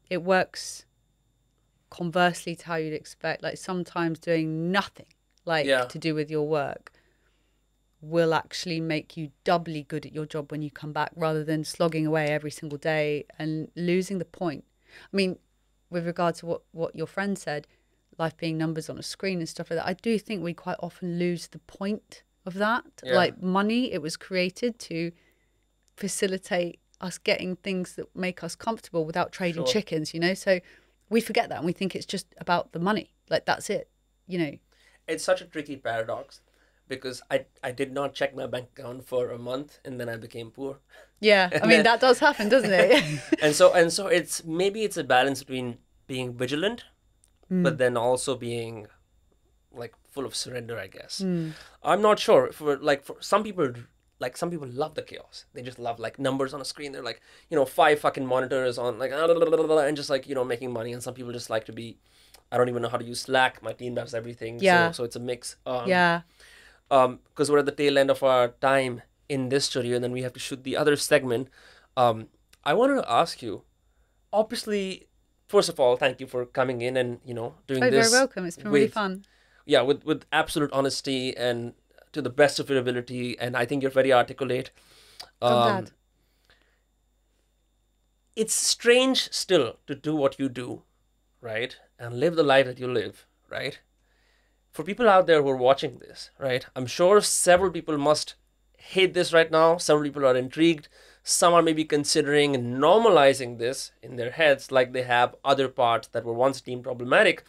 it works conversely to how you'd expect. Like sometimes doing nothing to do with your work will actually make you doubly good at your job when you come back, rather than slogging away every single day and losing the point. I mean, with regard to what your friend said, life being numbers on a screen and stuff like that, I do think we quite often lose the point of that. Yeah. Like money, it was created to facilitate us getting things that make us comfortable without trading chickens, so we forget that and we think it's just about the money, like that's it. It's such a tricky paradox, because I did not check my bank account for a month, and then I became poor. Yeah, I mean, that does happen, doesn't it? and so it's a balance between being vigilant, but then also being like full of surrender, I guess. I'm not sure for some people. Like some people love the chaos. They just love like numbers on a screen. They're like, 5 fucking monitors on like, and just like, making money. And some people just like to be, I don't even know how to use Slack. My team does everything. Yeah. So it's a mix. Yeah. Because we're at the tail end of our time in this studio, and then we have to shoot the other segment. I wanted to ask you, obviously, first of all, thank you for coming in and, doing this. You're very welcome. It's been really fun. Yeah, with absolute honesty and to the best of your ability, and I think you're very articulate. I'm glad. It's strange still to do what you do, right? And live the life that you live, right? For people out there who are watching this, right? I'm sure several people must hate this right now. Several people are intrigued. Some are maybe considering normalizing this in their heads, like they have other parts that were once deemed problematic.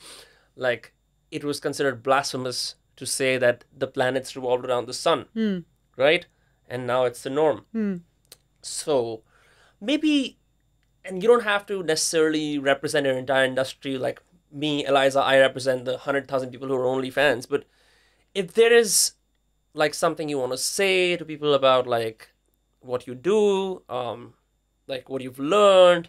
Like it was considered blasphemous to say that the planets revolved around the sun, right? And now it's the norm. So maybe, and you don't have to necessarily represent your entire industry. Like me, Eliza, I represent the 100,000 people who are OnlyFans. But if there is like something you want to say to people about like what you do, like what you've learned,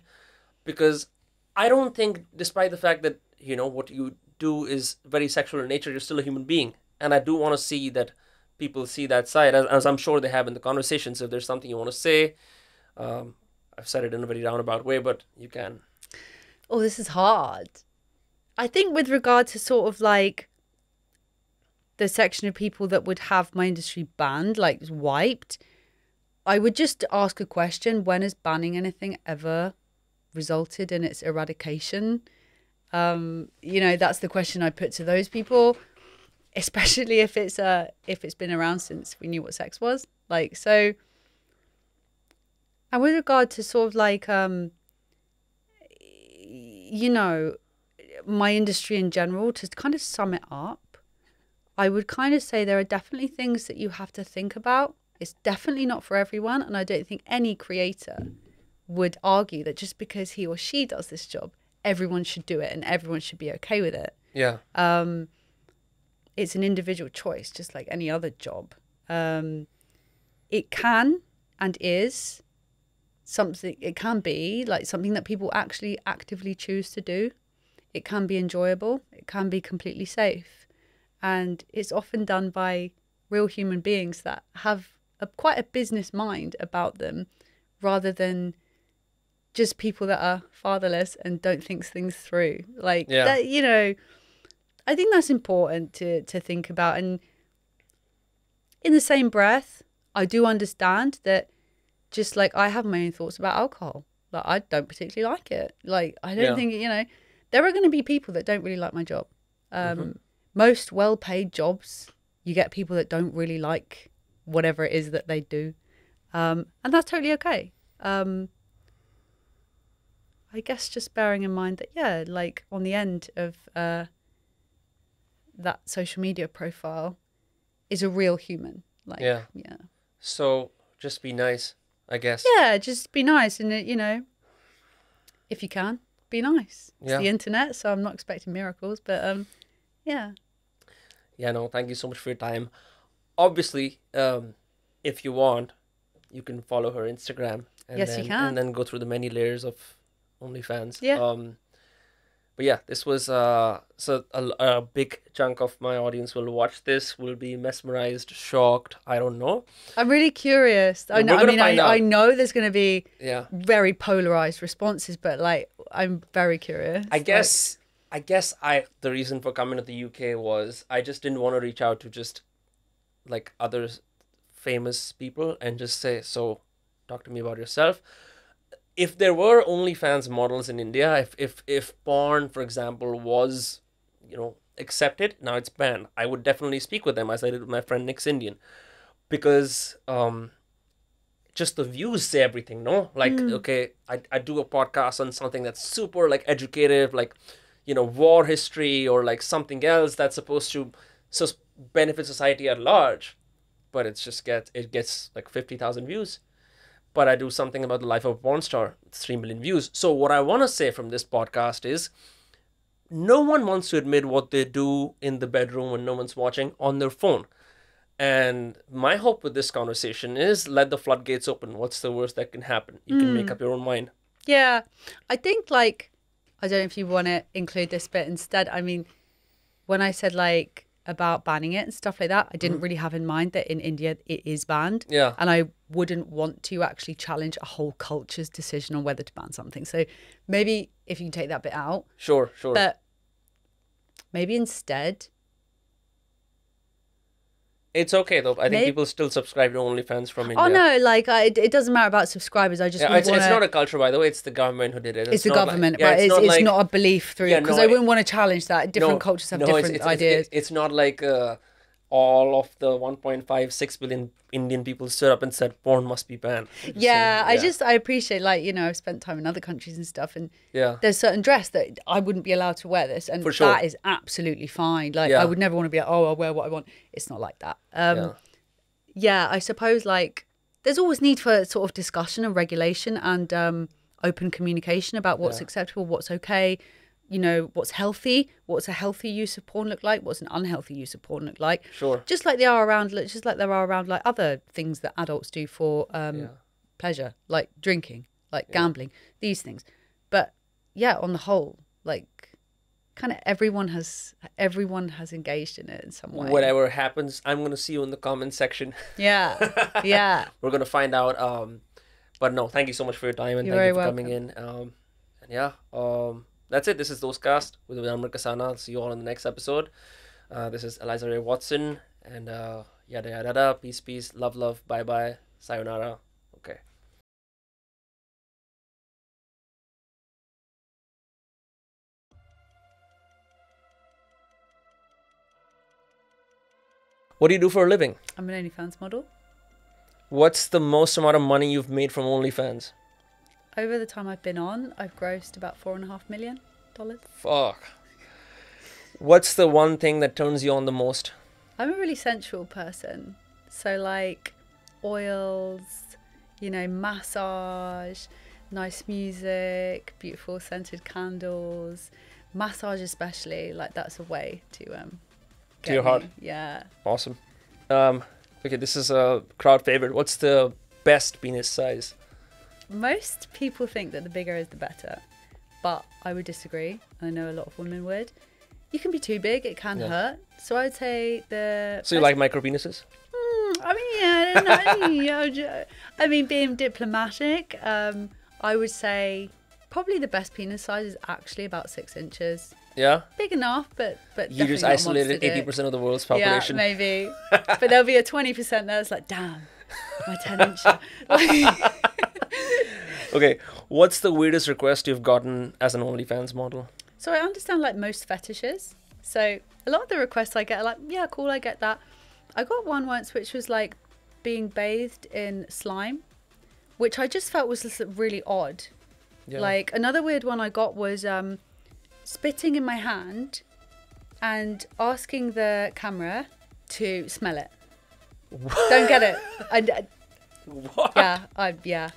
because I don't think, despite the fact that, what you do is very sexual in nature, you're still a human being. And I do want to see that people see that side, as I'm sure they have in the conversation. So if there's something you want to say, I've said it in a very roundabout way, but you can. Oh, this is hard. I think with regard to sort of like the section of people that would have my industry banned, like wiped, I would just ask a question: when has banning anything ever resulted in its eradication? That's the question I put to those people, especially if it's been around since we knew what sex was. Like, so, and with regard to sort of like, my industry in general, to kind of sum it up, I would kind of say there are definitely things that you have to think about. It's definitely not for everyone. And I don't think any creator would argue that just because he or she does this job, everyone should do it and everyone should be okay with it. Yeah. It's an individual choice, just like any other job. It can and is something, it can be like something that people actually actively choose to do. It can be enjoyable. It can be completely safe. And it's often done by real human beings that have quite a business mind about them, rather than just people that are fatherless and don't think things through. Like, that, you know, I think that's important to think about. And in the same breath, I do understand that, just like I have my own thoughts about alcohol. Like, I don't particularly like it. Like, I don't think, you know, there are going to be people that don't really like my job. Most well-paid jobs, you get people that don't really like whatever it is that they do. And that's totally okay. I guess just bearing in mind that, yeah, like on the end of that social media profile is a real human. Like, yeah. So just be nice, I guess. Yeah, just be nice. And, you know, if you can, be nice. It's the internet, so I'm not expecting miracles, but yeah. Yeah, no, thank you so much for your time. Obviously, if you want, you can follow her Instagram. And yes, you can. And then go through the many layers of OnlyFans. Yeah. But yeah, this was so a big chunk of my audience will watch this, will be mesmerized, shocked. I don't know. I'm really curious. I know. I know there's going to be very polarized responses, but like, I'm very curious. I guess the reason for coming to the UK was I just didn't want to reach out to just like other famous people and just say, so talk to me about yourself. If there were OnlyFans models in India, if porn, for example, was, you know, accepted, now it's banned, I would definitely speak with them, as I did with my friend Nick's Indian, because just the views say everything, no? Like, okay, I do a podcast on something that's super like educative, like, you know, war history or like something else that's supposed to benefit society at large, but it gets like 50,000 views. But I do something about the life of a porn star, 3 million views. So what I want to say from this podcast is, no one wants to admit what they do in the bedroom when no one's watching on their phone. And my hope with this conversation is let the floodgates open. What's the worst that can happen? You can make up your own mind. Yeah, I think like, I don't know if you want to include this bit instead. I mean, when I said like about banning it and stuff like that, I didn't really have in mind that in India it is banned. Yeah. And I wouldn't want to actually challenge a whole culture's decision on whether to ban something. So maybe if you can take that bit out. Sure. But maybe instead, it's okay though. I think people still subscribe to OnlyFans from India. Oh no, like it doesn't matter about subscribers. I just it's not a culture, by the way. It's the government who did it. It's the government, right? It's not a belief through, because I wouldn't want to challenge that. Different cultures have different ideas. It's not like all of the 1.56 billion Indian people stood up and said porn must be banned. I appreciate, like, you know, I've spent time in other countries and stuff, and there's certain dress that I wouldn't be allowed to wear this, and that is absolutely fine. Like, I would never want to be like, oh, I'll wear what I want. It's not like that. I suppose like there's always need for sort of discussion and regulation and open communication about what's acceptable, what's okay. You know, what's healthy, what's a healthy use of porn look like, what's an unhealthy use of porn look like. Sure. Just like there are around like other things that adults do for pleasure, like drinking, like gambling, these things. But yeah, on the whole, like kind of everyone has engaged in it in some way. Whatever happens, I'm going to see you in the comment section. Yeah. Yeah. We're going to find out. But no, thank you so much for your time, and thank you for coming in. That's it. This is Dostcast with Vinamre Kasana. I'll see you all in the next episode. This is Eliza Rose Watson, and yada yada yada. Peace, love, bye, sayonara. Okay. What do you do for a living? I'm an OnlyFans model. What's the most amount of money you've made from OnlyFans? Over the time I've been on, I've grossed about $4.5 million. Fuck. What's the one thing that turns you on the most? I'm a really sensual person. So like oils, you know, massage, nice music, beautiful scented candles, massage especially. Like that's a way to to your heart. Yeah. Awesome. Okay, this is a crowd favorite. What's the best penis size? most people think that the bigger is the better, but I would disagree. I know a lot of women would. You can be too big, it can hurt. So I'd say So you like micro penises? I mean, being diplomatic, I would say probably the best penis size is actually about 6 inches. Yeah? Big enough, but You just isolated 80% of the world's population. Yeah, maybe. But there'll be a 20% there that's like, damn, my 10-incher. Okay, what's the weirdest request you've gotten as an OnlyFans model? So I understand like most fetishes. So a lot of the requests I get are like, yeah, cool, I get that. I got one once which was like being bathed in slime, which I just felt was just really odd. Yeah. Like another weird one I got was spitting in my hand and asking the camera to smell it. What? Don't get it. What? Yeah,